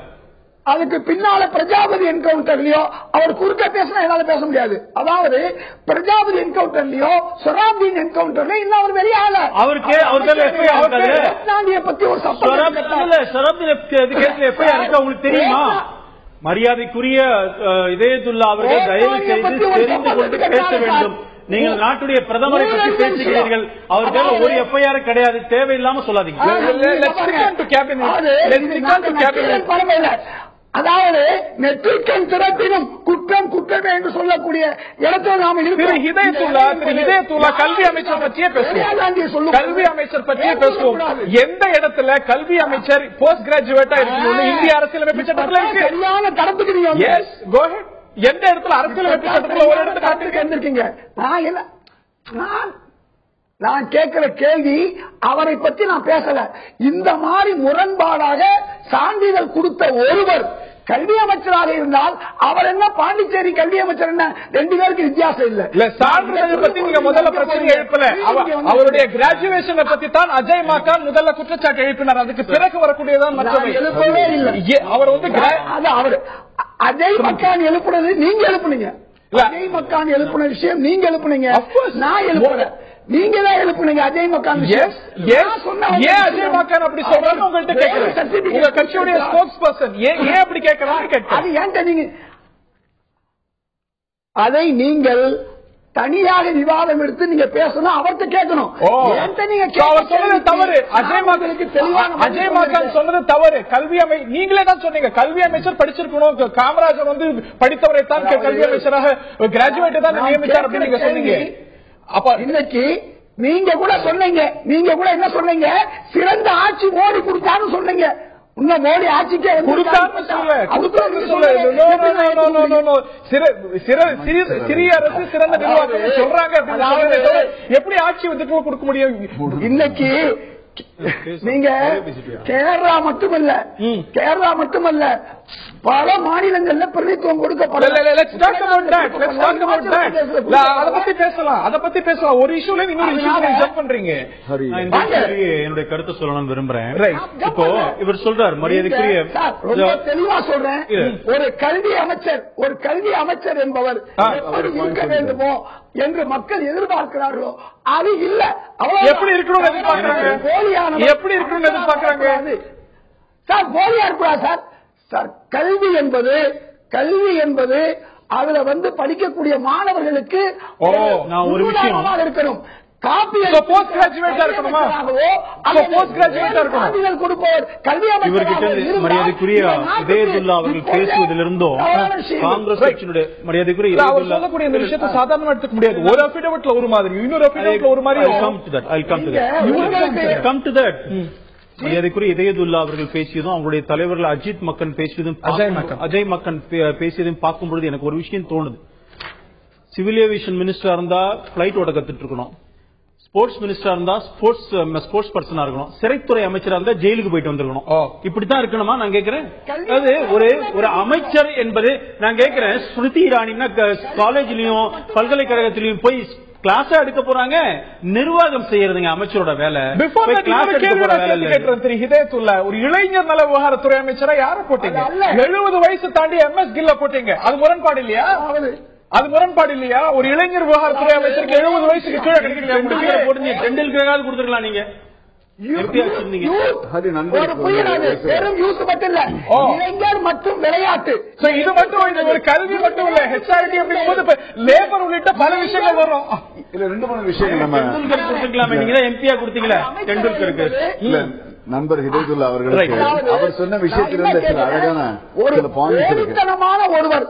E: அதுக்கு பின்னால பிரஜாபதி என்கவுண்டர்லயோ அவர் குறுக்க பேசினா என்னால பேச முடியாது. அதாவது பிரஜாபதி என்கவுண்டர்லயோ சொராப்தீன் என்கவுண்டர்ல இன்னும் அவர் வெளியாகல.
D: அவருக்கு அவர் பேர்ல
E: எஃப்ஐஆர் பத்தி ஒரு
D: உங்களுக்கு தெரியுமா? மரியாதைக்குரிய இதயத்துல்லா அவர்கள் தயவு செய்து தெரிந்து கொண்டு பேச வேண்டும். நீங்கள் நாட்டுடைய பிரதமரை பற்றி பேசுகிறீர்கள். அவர் பேர்ல ஒரு எஃப்ஐஆர் கிடையாது. தேவையில்லாம சொல்லாதீங்க.
E: அதாவது நெற்றிக்கண் திறப்பினும் குற்றம் குற்றமே என்று சொல்லக்கூடிய இடத்துல நாம
A: இதயத்துல்லா கல்வி அமைச்சர் பற்றியே பேசுவோம். கல்வி அமைச்சர் பற்றியே பேசுவோம். எந்த இடத்துல கல்வி அமைச்சர் போஸ்ட் கிராஜுவேட்டா இருக்கணும் இந்திய அரசியலமைப்பு சட்டத்தில்
E: சரியான தரத்துக்கு நீங்க
A: எந்த இடத்துல அரசியலமைப்பு சட்டத்தில் ஒரு இடத்துல
E: காட்டிருக்கீங்க? நான் கேட்கிற கேள்வி அவரை பத்தி நான் பேசல. இந்த மாதிரி முரண்பாடாக சான்றிதழ் கொடுத்த ஒருவர் கல்வி அமைச்சராக இருந்தால் அவர் என்ன பாண்டிச்சேரி கல்வி அமைச்சர் என்ன? ரெண்டு பேருக்கு வித்தியாசம் இல்ல.
A: சான்றிதழ் பத்தி நீங்க முதல்ல பிரச்சனை எழுப்பல. அவருடைய கிராஜுவேஷனை பத்தி தான் அஜய் மாக்கான் முதல்ல குற்றச்சாட்டு எழுப்பினார். அதுக்கு பிறகு வரக்கூடியதான் மற்றவை
E: எழுப்பவே இல்லை.
A: அவர் வந்து
E: அவர் அஜய் மக்கான் எழுப்புனது நீங்க எழுப்புனீங்க. அஜய் மக்கான் எழுப்புன விஷயம் நீங்க எழுப்புனீங்க. நான் எழுப்புறேன். நீங்க தான் எழுப்புனீங்க அஜய் மக்கான்.
A: ஏன் அஜய் மக்கான் அப்படி சொல்றாங்க உங்கள்கிட்ட கேட்கிறேன். உங்க கட்சியுடைய ஸ்போக்ஸ் பர்சன் ஏன் அப்படி கேட்கறாங்க?
E: அது ஏன்ட்ட நீங்க அதை நீங்கள் தனியாக விவாதம் எடுத்து நீங்க பேசணும். அவர்கிட்ட கேட்கணும்.
A: அவர் சொன்னது தவறு. அஜய் மாக்கான் சொன்னது தவறு. கல்வி நீங்களே தான் சொன்னீங்க கல்வி அமைச்சர் படிச்சிருக்கணும். காமராஜர் வந்து படித்தவரை தான் கல்வி அமைச்சராக கிராஜுவேட் தான் நியமித்தார் அப்படின்னு நீங்க சொன்னீங்க.
E: அப்ப இன்னைக்கு நீங்க கூட சொன்னீங்க. நீங்க கூட என்ன சொன்னீங்க? சிறந்த ஆட்சி மோடி கொடுத்தான்னு சொன்னீங்க. இன்னும் மோடி ஆட்சிக்கே
A: சிறிய அரசு சிறந்த நிர்வாகம் சொல்றாங்க. எப்படி ஆட்சி வந்து கொடுக்க முடியும்?
E: இன்னைக்கு நீங்க கேரளா மட்டுமல்ல பல மாநிலங்கள்ல பிரதித்துவம் கொடுக்கப்படல.
A: அதை பத்தி பேசலாம். ஒரு இஷ்யூல இன்னொரு ஜம்ப் பண்றீங்க.
D: என்னுடைய கருத்தை சொல்லணும்னு விரும்புறேன். இப்போ இவர் சொல்றார் மரியாதைக்குரிய
E: தெளிவா சொல்றேன். ஒரு கல்வி அமைச்சர் என்பவர் இருக்க வேண்டுமோ என்று மக்கள் எதிர்பார்க்கிறார்களோ அது இல்ல.
A: எப்படி இருக்கணும் எதிர்பார்க்கிறாங்க? எப்படி இருக்கணும் எதிர்பார்க்கிறாங்க?
E: சார் போலியா இருப்பா சார். சார் கல்வி என்பது அதுல வந்து படிக்கக்கூடிய மாணவர்களுக்கு
D: ஒரு விஷயம்
E: இருக்கணும்.
D: மரியாதைக்குரிய இதயத்துல்லா அவர்கள் பேசுவதிலிருந்தும் காங்கிரஸ் கட்சியினுடைய மரியாதைக்குரிய
A: சொல்லக்கூடிய இந்த விஷயத்தை சாதாரணமா எடுத்துக்க முடியாது. ஒரு அபிடவிட்ல ஒரு மாதிரி, இன்னொரு அபிடவிட்ல ஒரு மாதிரி.
D: மரியாதைக்குரிய இதயத்துல்லா அவர்கள் பேசியதும் அவங்களுடைய தலைவர்கள் அஜித் மக்கன் பேசியதும் அஜய் மக்கன் பேசியதும் பார்க்கும் பொழுது எனக்கு ஒரு விஷயம் தோணுது. சிவில் ஏவியேஷன் மினிஸ்டரா இருந்தா பிளைட் ஓட்ட கத்துட்டு இருக்கணும். ஸ்போர்ட்ஸ் மினிஸ்டரா இருந்தா ஸ்போர்ட்ஸ் பர்சனா இருக்கணும். சிறைத்துறை அமைச்சரா இருந்தா ஜெயிலுக்கு போயிட்டு வந்திருக்கணும். இப்படித்தான் இருக்கணுமா? நான் கேட்கிறேன். அது ஒரு அமைச்சர் என்பது நான் கேட்கிறேன். ஸ்மிருதி இரானின்னா காலேஜ்லயும் பல்கலைக்கழகத்திலயும் போய் கிளாஸ் எடுக்க போறாங்க. நிர்வாகம் செய்யறதுங்க அமைச்சரோட வேலை.
A: ஒரு இளைஞர் நல விவகாரத்துறை அமைச்சரா யார போட்டீங்க? 70 வயசு தாண்டி MS கில்ல போட்டீங்க. அது முரண்பாடு இல்லையா? அது முரண்பாடு இல்லையா? ஒரு இளைஞர் விவகாரத்துறை அமைச்சருக்கு 70 வயசுக்கு கீழே கிடைக்கிறீங்க.
D: டெண்டுல்கராவது கொடுத்துருக்கலாம் நீங்க.
E: இளைஞர் மற்றும் விளையாட்டு
A: இது மட்டும் ஒரு கல்வி மட்டும் இல்ல, ஹெச்ஆர்டி அப்படிங்கும்போது லேபர் உள்ளிட்ட பல விஷயங்கள் வரும்.
C: இல்ல 2-3 விஷயங்கள் நம்ம
D: கொடுத்துருக்கலாமே. நீங்க தான் எம்பியா கொடுத்தீங்களா டெண்டுல்கருக்கு?
C: இல்ல நண்பர் ஹிதாயத்துல்லா அவர்களுக்கு அவர் சொன்ன விஷயத்திலிருந்து சில அழகான சில பாயிண்ட்ஸ் இருக்கு. ஒருவர்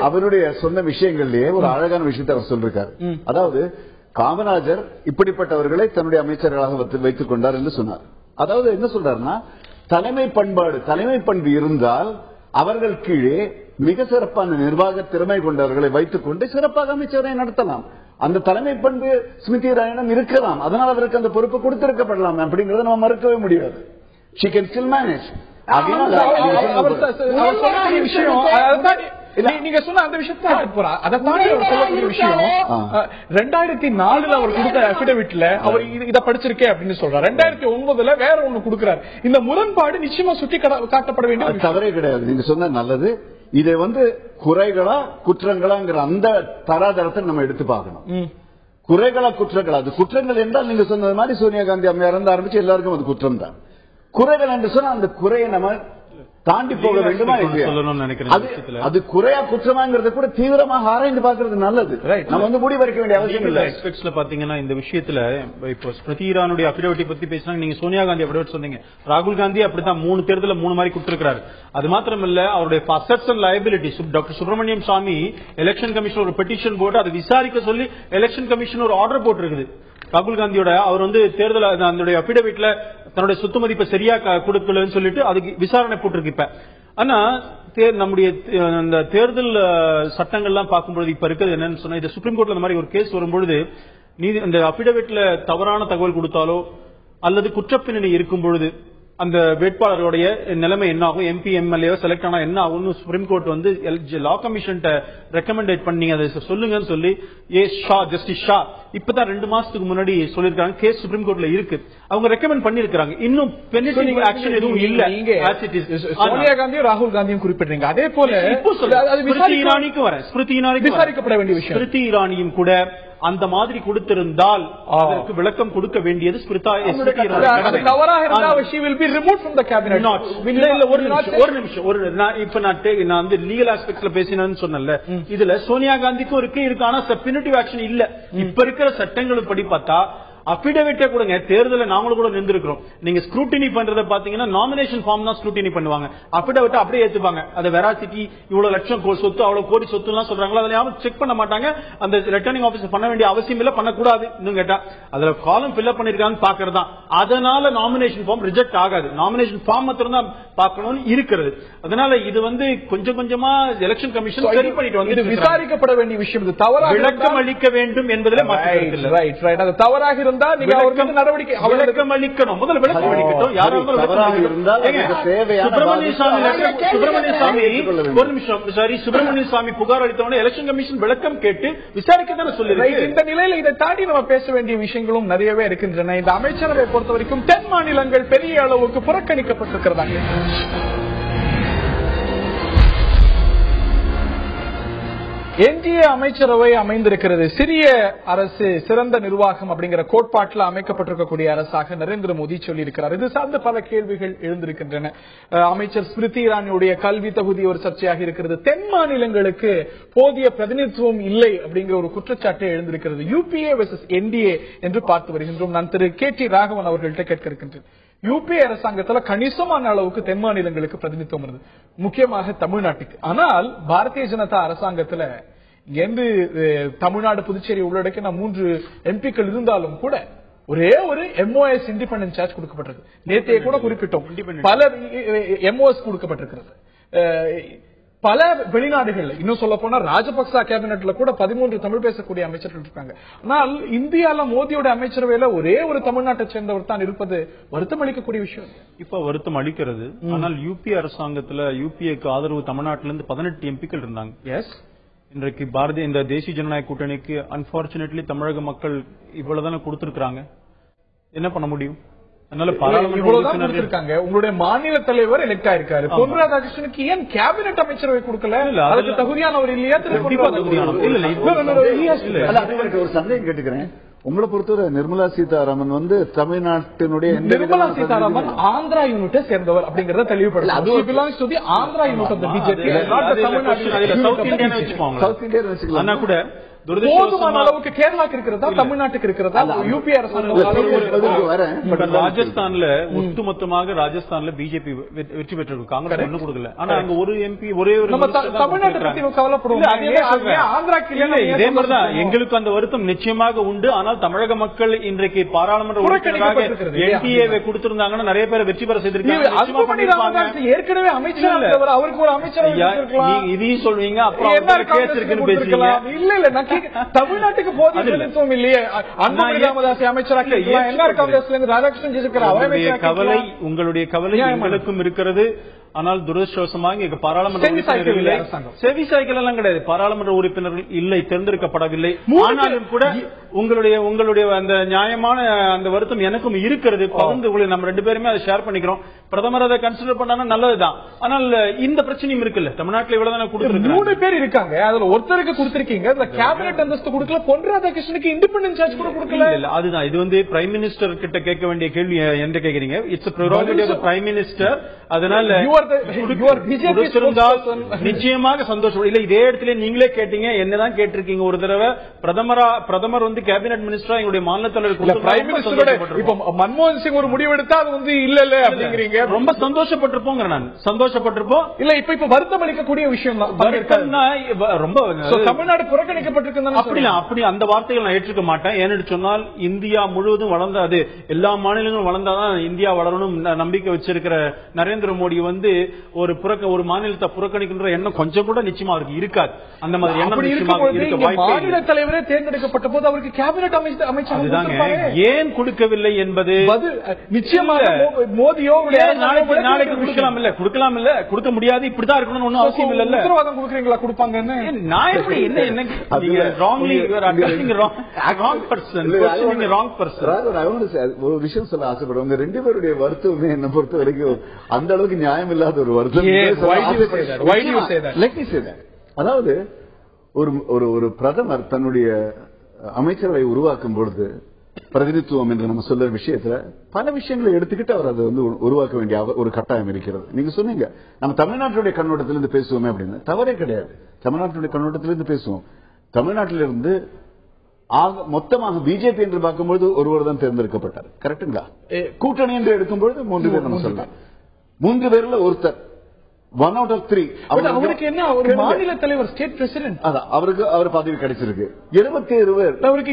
C: அவருடைய சொன்ன விஷயங்கள்லயே ஒரு அழகான விஷயத்தை அவர் சொல்லிருக்காரு. அதாவது காமராஜர் இப்படிப்பட்டவர்களை தன்னுடைய அமைச்சர்களாக வைத்துக் கொண்டார் என்று சொன்னார். அதாவது என்ன சொல்றாருன்னா, தலைமை பண்பு இருந்தால் அவர்கள் கீழே மிக சிறப்பான நிர்வாக திறமை கொண்டவர்களை வைத்துக் கொண்டு சிறப்பாக அமைச்சரை நடத்தலாம். அந்த தலைமை பண்பு ஸ்மிருதி இரானியிடம் இருக்கலாம், அதனால் அவருக்கு அந்த பொறுப்பு கொடுத்திருக்கப்படலாம் அப்படிங்கறத நம்ம மறுக்கவே முடியாது. She can still manage.
A: நீங்க சொன்ன அந்த விஷயத்தை அதை தாண்டி அவர் சொல்லக்கூடிய விஷயம் 2004 அவர் கொடுத்த அபிடவிட்ல அவர் இதை படிச்சிருக்கேன் அப்படின்னு சொல்றாரு. 2009 வேற ஒண்ணு கொடுக்கிறார். இந்த முரண்பாடு நிச்சயமா சுட்டி காட்டப்பட வேண்டிய
C: தவறே கிடையாது. நீங்க சொன்ன நல்லது. இதை குறைகளா குற்றங்களாங்கிற அந்த தராதரத்தை நம்ம எடுத்து பார்க்கணும். குறைகளா குற்றங்களா? அது குற்றங்கள் என்றால் நீங்க சொன்னது மாதிரி சோனியா காந்தி அம்மையார் இருந்து ஆரம்பிச்சு எல்லாருக்கும் அது குற்றம் தான். குறைகள் என்று சொன்னா அந்த குறையை நம்ம தாண்டி போக வேண்டுமா? அது குறையா குற்றமாங்கிறத கூட தீவிரமாக ஆராய்ந்து பார்க்கறது நல்லது. நம்ம முடிவெடுக்க வேண்டிய அவசியம் இல்லை.
D: எக்ஸ்பெக்ட்ஸ்ல பாத்தீங்கன்னா இந்த விஷயத்துல இப்போ ஸ்மிருதி இரானுடைய அபிடவிட் பத்தி பேசினாங்க. நீங்க சோனியா காந்தி அபிடவிட் சொன்னீங்க. ராகுல் காந்தி அப்படித்தான் 3 தேர்தல 3 மாதிரி கொடுத்திருக்காரு. அது மாத்திரமல்ல, அவருடைய assets and liabilities doctor Subramaniam சாமி எலெக்ஷன் கமிஷன் ஒரு பெட்டிஷன் போட்டு அதை விசாரிக்க சொல்லி எலெக்ஷன் கமிஷன் ஒரு ஆர்டர் போட்டிருக்குது. ராகுல் காந்தியோட அவர் தேர்தல் அந்த அபிடவிட்ல தன்னுடைய சொத்து மதிப்பை சரியா கொடுக்கலன்னு சொல்லிட்டு அதுக்கு விசாரணை போட்டிருக்கு. இப்ப ஆனா நம்முடைய அந்த தேர்தல் சட்டங்கள்லாம் பார்க்கும்போது இப்ப இருக்கிறது என்னன்னு சொன்னா, இது சுப்ரீம் கோர்ட்ல இந்த மாதிரி ஒரு கேஸ் வரும்பொழுது நீதி அந்த அபிடவிட்ல தவறான தகவல் கொடுத்தாலோ அல்லது குற்றப்பின்னணி இருக்கும் பொழுது அந்த வேட்பாளருடைய நிலைமை என்ன ஆகும், எம்பி எம்எல்ஏ செலக்ட் ஆனா என்ன ஆகும்னு சுப்ரீம் கோர்ட் லா கமிஷன் ரெக்கமெண்டேட் பண்ணி அதை சொல்லுங்கன்னு சொல்லி ஜஸ்டிஸ் ஷா இப்பதான் 2 மாசத்துக்கு முன்னாடி சொல்லிருக்காங்க. கேஸ் சுப்ரீம் கோர்ட்ல இருக்கு. அவங்க ரெக்கமெண்ட் பண்ணிருக்காங்க. இன்னும் பெனிஃபிட் ஆக்ஷன் எதுவும் இல்ல.
A: சோனியா காந்தியும் ராகுல் காந்தியும் குறிப்பிடுறீங்க. அதே போல
D: ஸ்மிருதி இரானிக்கும் ஸ்மிருதி இரானிக்கும் விசாரிக்கப்பட வேண்டிய விஷயம். ஸ்மிருதி இரானியும் கூட அந்த மாதிரி கொடுத்திருந்தால் அதற்கு விளக்கம் கொடுக்க வேண்டியது லீகல் ஆஸ்பெக்ட்ல பேசினேன்னு சொன்னல. இதுல சோனியா காந்திக்கும் இருக்கு. ஆனா பெனிஃபிட் ஆக்ஷன் இல்ல. இப்ப இருக்கிற சட்டங்களும் படி பார்த்தா அபிடவிட்டே கொடுங்க. தேர்தல நாங்களும் கூட நின்றுக்கிறோம். நீங்க ஸ்க்ரூட்டினி பண்றத பாத்தீங்கன்னா நாமினேஷன் ஃபார்ம் தான் ஸ்க்ரூட்டினி பண்ணுவாங்க. அபிடவிட் அப்படியே ஏத்துப்பாங்க. அது வெராசிட்டி இவ்வளவு லட்சம் சொத்து அவ்வளவு கோடி சொத்து எல்லாம் சொல்றாங்களோ அதுல யாரும் செக் பண்ண மாட்டாங்க. அந்த ரிட்டர்னிங் ஆபீசர் பண்ண வேண்டிய அவசியம் இல்ல, பண்ணக்கூடாது. இன்னும் கேட்டா அதுல காலம் ஃபில் பண்ணிருக்காங்க பாக்குறதா. அதனால நாமினேஷன் ஃபார்ம் ரிஜெக்ட் ஆகாது. நாமினேஷன் ஃபார்ம் மாத்திரம் தான் பார்க்கணும்னு இருக்கிறது. அதனால இது கொஞ்சம் கொஞ்சமா எலெக்ஷன் கமிஷன் சரி பண்ணிட்டு வந்து
A: விசாரிக்கப்பட வேண்டிய விஷயம். இது தவறாக
D: விளக்கம் அளிக்க வேண்டும் என்பதில்
A: தவறாக
D: விளக்கம் அளிக்கணும். முதல்ல விளக்கம் அளிக்கட்டும். சுப்பிரமணிய சாமி புகார் அளித்தவன எலெக்ஷன் கமிஷன் விளக்கம் கேட்டு விசாரிக்கத்தான சொல்லிருக்கு.
A: இந்த நிலையில இதை தாண்டி நம்ம பேச வேண்டிய விஷயங்களும் நிறையவே இருக்கின்றன. இந்த அமைச்சரவை பொறுத்த வரைக்கும் தென் மாநிலங்கள் பெரிய அளவுக்கு புறக்கணிக்கப்பட்டிருக்கிறாங்க. என்டிஏ அமைச்சரவை அமைந்திருக்கிறது. சிறிய அரசு சிறந்த நிர்வாகம் அப்படிங்கிற கோட்பாட்டில் அமைக்கப்பட்டிருக்கக்கூடிய அரசாக நரேந்திர மோடி சொல்லியிருக்கிறார். இது சார்ந்த பல கேள்விகள் எழுந்திருக்கின்றன. அமைச்சர் ஸ்மிருதி இரானியுடைய கல்வி தகுதி ஒரு சர்ச்சையாக இருக்கிறது. தென் மாநிலங்களுக்கு போதிய பிரதிநிதித்துவம் இல்லை அப்படிங்கிற ஒரு குற்றச்சாட்டு எழுந்திருக்கிறது. யூபிஏ வெர்சஸ் என்டிஏ என்று பார்த்து வருகின்றோம். நான் திரு KT ராகவன் அவர்கள்ட்ட கேட்க இருக்கின்றேன். யூபிஏ அரசாங்கத்தில் கணிசமான அளவுக்கு தென் மாநிலங்களுக்கு பிரதிநிதித்துவம் இருந்தது, முக்கியமாக தமிழ்நாட்டுக்கு. ஆனால் பாரதிய ஜனதா அரசாங்கத்தில் இங்கிருந்து தமிழ்நாடு புதுச்சேரி உள்ளடக்கி 3 எம்பிக்கள் இருந்தாலும் கூட ஒரே ஒரு MOS இண்டிபெண்டன்ட் சார்ஜ் கொடுக்கப்பட்டிருக்கு. நேற்றைய கூட குறிப்பிட்டோம், பல MOS கொடுக்கப்பட்டிருக்கிறது. பல வெளிநாடுகள், இன்னும் சொல்ல போனா ராஜபக்சா கேபினெட்ல கூட 13 தமிழ் பேசக்கூடிய அமைச்சர்கள் இருக்காங்க. ஆனால் இந்தியால மோடியோட அமைச்சரவையில ஒரே ஒரு தமிழ்நாட்டை சேர்ந்தவர் தான் இருப்பது வருத்தம் அளிக்கக்கூடிய விஷயம்.
D: இப்ப வருத்தம் அளிக்கிறது. ஆனால் யூபி அரசாங்கத்துல யூபிஏக்கு ஆதரவு தமிழ்நாட்டில இருந்து 18 எம்பிக்கள் இருந்தாங்க. எஸ், இன்றைக்கு இந்த தேசிய ஜனநாயக கூட்டணிக்கு அன்பார்ச்சுனேட்லி தமிழக மக்கள் இவ்வளவுதானே கொடுத்திருக்காங்க. என்ன பண்ண முடியும்?
A: இருக்காங்க. உங்களுடைய மாநில தலைவர் எலெக்ட் ஆயிருக்காரு. பொன் ராதாகிருஷ்ணனுக்கு ஏன் கேபினெட் அமைச்சரவை கொடுக்கல? அதுக்கு தகுதியானவர் இல்லையா?
C: ஒரு சந்தேகம் கேட்டுக்கிறேன். உங்களை பொறுத்தவரை நிர்மலா சீதாராமன் தமிழ்நாட்டினுடைய
A: நிர்மலா சீதாராமன் ஆந்திரா யூனிட்டை சேர்ந்தவர் அப்படிங்கறத தெளிவுபடுத்த. அது belongs to the Andhra unit of the BJP, not the Tamil Nadu.
B: South Indian வச்சுக்கோங்க.
C: சவுத் இந்தியன் வச்சுக்கலாம்.
B: கூட
A: போதுமான அளவுக்கு கேரளாக்கு இருக்கிறதா, தமிழ்நாட்டுக்கு இருக்கிறதா, யூபி
B: ராஜஸ்தான்ல ஒட்டுமொத்தமாக ராஜஸ்தான்ல பிஜேபி வெற்றி பெற்றது. காங்கிரஸ் ஒண்ணு கொடுக்கல. ஆனா அங்க ஒரு எம்பி ஒரே ஒரு
A: தமிழ்நாட்டை பத்தி கவலைப்படுவோம்.
B: இதே மாதிரிதான் எங்களுக்கு அந்த வருத்தம் நிச்சயமாக உண்டு. ஆனால் தமிழக மக்கள் இன்றைக்கு பாராளுமன்ற உறுப்பினராக என்டிஏவை கொடுத்திருந்தாங்கன்னா நிறைய பேர் வெற்றி பெற செய்திருக்காங்க.
A: ஏற்கனவே அமைச்சர் அவருக்கு ஒரு அமைச்சர்
B: இதையும் சொல்வீங்க, அப்புறம் கேஸ் இருக்குன்னு பேசுறீங்க.
A: இல்ல இல்ல, தமிழ்நாட்டுக்கு போதிய இல்லையே. அன்புமணி ராமதாஸ் அமைச்சராக காங்கிரஸ்ல இருந்து ராதாகிருஷ்ணன்
B: கவலை, உங்களுடைய கவலை எங்களுக்கும் இருக்கிறது. ஆனால் துரதிருஷ்டவசமாக இங்க பாராளுமன்ற செவிசாய்கள் எல்லாம் கிடையாது. பாராளுமன்ற உறுப்பினர்கள் இல்லை, தேர்ந்தெடுக்கப்படவில்லை. ஆனாலும் கூட உங்களுடைய அந்த நியாயமான அந்த வருத்தம் எனக்கும் இருக்கிறது. பகிர்ந்து நம்ம ரெண்டு பேருமே அதை ஷேர் பண்ணிக்கிறோம். பிரதமர் அதை கன்சிடர் பண்ணா நல்லதுதான். ஆனால் இந்த பிரச்சனையும் இருக்குல்ல, தமிழ்நாட்டில் இவ்வளவுதான் கொடுத்திருக்காங்க.
A: 3 பேர் இருக்காங்க, அதுல ஒருத்தருக்கு கொடுத்திருக்கீங்க. கேபினெட் அந்தஸ்து கொடுக்கல, பொன் ராதாகிருஷ்ணனுக்கு இண்டிபெண்டன்ஸ் சார்ஜ் கூட கொடுக்கல.
B: அதுதான் இது பிரைம் மினிஸ்டர் கிட்ட கேட்க வேண்டிய கேள்வி என்று கேட்கிறீங்க. It's prerogative of prime minister. அதனால நிச்சயமாக சந்தோஷம் இல்ல. இதே இடத்துல நீங்களே கேட்டீங்க, என்னதான் கேட்டிருக்கீங்க ஒரு தடவை. பிரதமர் கேபினெட் மினிஸ்டரா எங்களுடைய மாநில தலைவர்
A: பிரைம் மினிஸ்டர் இப்ப மன்மோகன் சிங் ஒரு முடிவெடுத்தா அது இல்ல அப்படிங்கிறீங்க.
B: ரொம்ப சந்தோஷப்பட்டிருப்போங்க. நான் சந்தோஷப்பட்டிருப்போம்.
A: இல்ல இப்ப வருத்தம் அளிக்கக்கூடிய விஷயம் தான். ரொம்ப தமிழ்நாடு புறக்கணிக்கப்பட்டிருக்கு.
B: அப்படி அந்த வார்த்தைகள் நான் ஏற்றுக்க மாட்டேன். ஏன்னு சொன்னால் இந்தியா முழுவதும் வளர்ந்தாது, எல்லா மாநிலங்களும் வளர்ந்தாதான் இந்தியா வளரணும் நம்பிக்கை வச்சிருக்கிற நரேந்திர மோடி ஒரு மாநிலத்தை புறக்கணிக்கின்ற எண்ணம் கொஞ்சம் கூட நிச்சயமா அவருக்கு இருக்காது. அந்த மாதிரி எண்ணம்
A: மாநில தலைவரே தேர்ந்தெடுக்கப்பட்ட போது அவருக்கு கேபினெட் அமைச்சர்
B: ஏன் கொடுக்கவில்லை என்பது
A: நிச்சயமாக மோடியோ
B: நாளைக்கு கொடுக்கலாம் இல்ல கொடுக்க முடியாது, இப்படிதான் இருக்கணும்னு ஒன்னும் அவசியம் இல்ல.
A: உத்தரவாதம் கொடுக்குறீங்களா? கொடுப்பாங்கன்னு
B: நான் எப்படி என்ன
C: ஒரு விஷயம் சொல்ல ஆசைப்படுவாங்க. 2 பேருடைய வருத்தமே என்ன பொறுத்த வரைக்கும் அந்த அளவுக்கு நியாயம் இல்லாத ஒரு வருத்தம். அதாவது ஒரு பிரதமர் தன்னுடைய அமைச்சரவை உருவாக்கும் பொழுது பிரதிநிதித்துவம் என்று நம்ம சொல்ற விஷயத்துல பல விஷயங்களை எடுத்துக்கிட்டு அவர் அதை உருவாக்க வேண்டிய ஒரு கட்டாயம் இருக்கிறது. நீங்க சொன்னீங்க நம்ம தமிழ்நாட்டுடைய கண்ணோட்டத்திலிருந்து பேசுவோமே அப்படின்னு. தவறே கிடையாது. தமிழ்நாட்டுடைய கண்ணோட்டத்திலிருந்து பேசுவோம். தமிழ்நாட்டிலிருந்து மொத்தமாக பிஜேபி என்று பார்க்கும்போது ஒருவர் தான் தேர்ந்தெடுக்கப்பட்டார். கரெக்டுங்களா? கூட்டணி என்று எடுக்கும்போது 3 பேர் நம்ம சொல்லலாம். 3 பேர்ல ஒருத்தர் 1 out of 3.
A: அவருக்கு என்ன ஒரு மாநில தலைவர், ஸ்டேட் பிரசிடென்ட்,
C: அவருக்கு அவர் பதவி கிடைச்சிருக்கு. 77 பேர்
A: அவருக்கு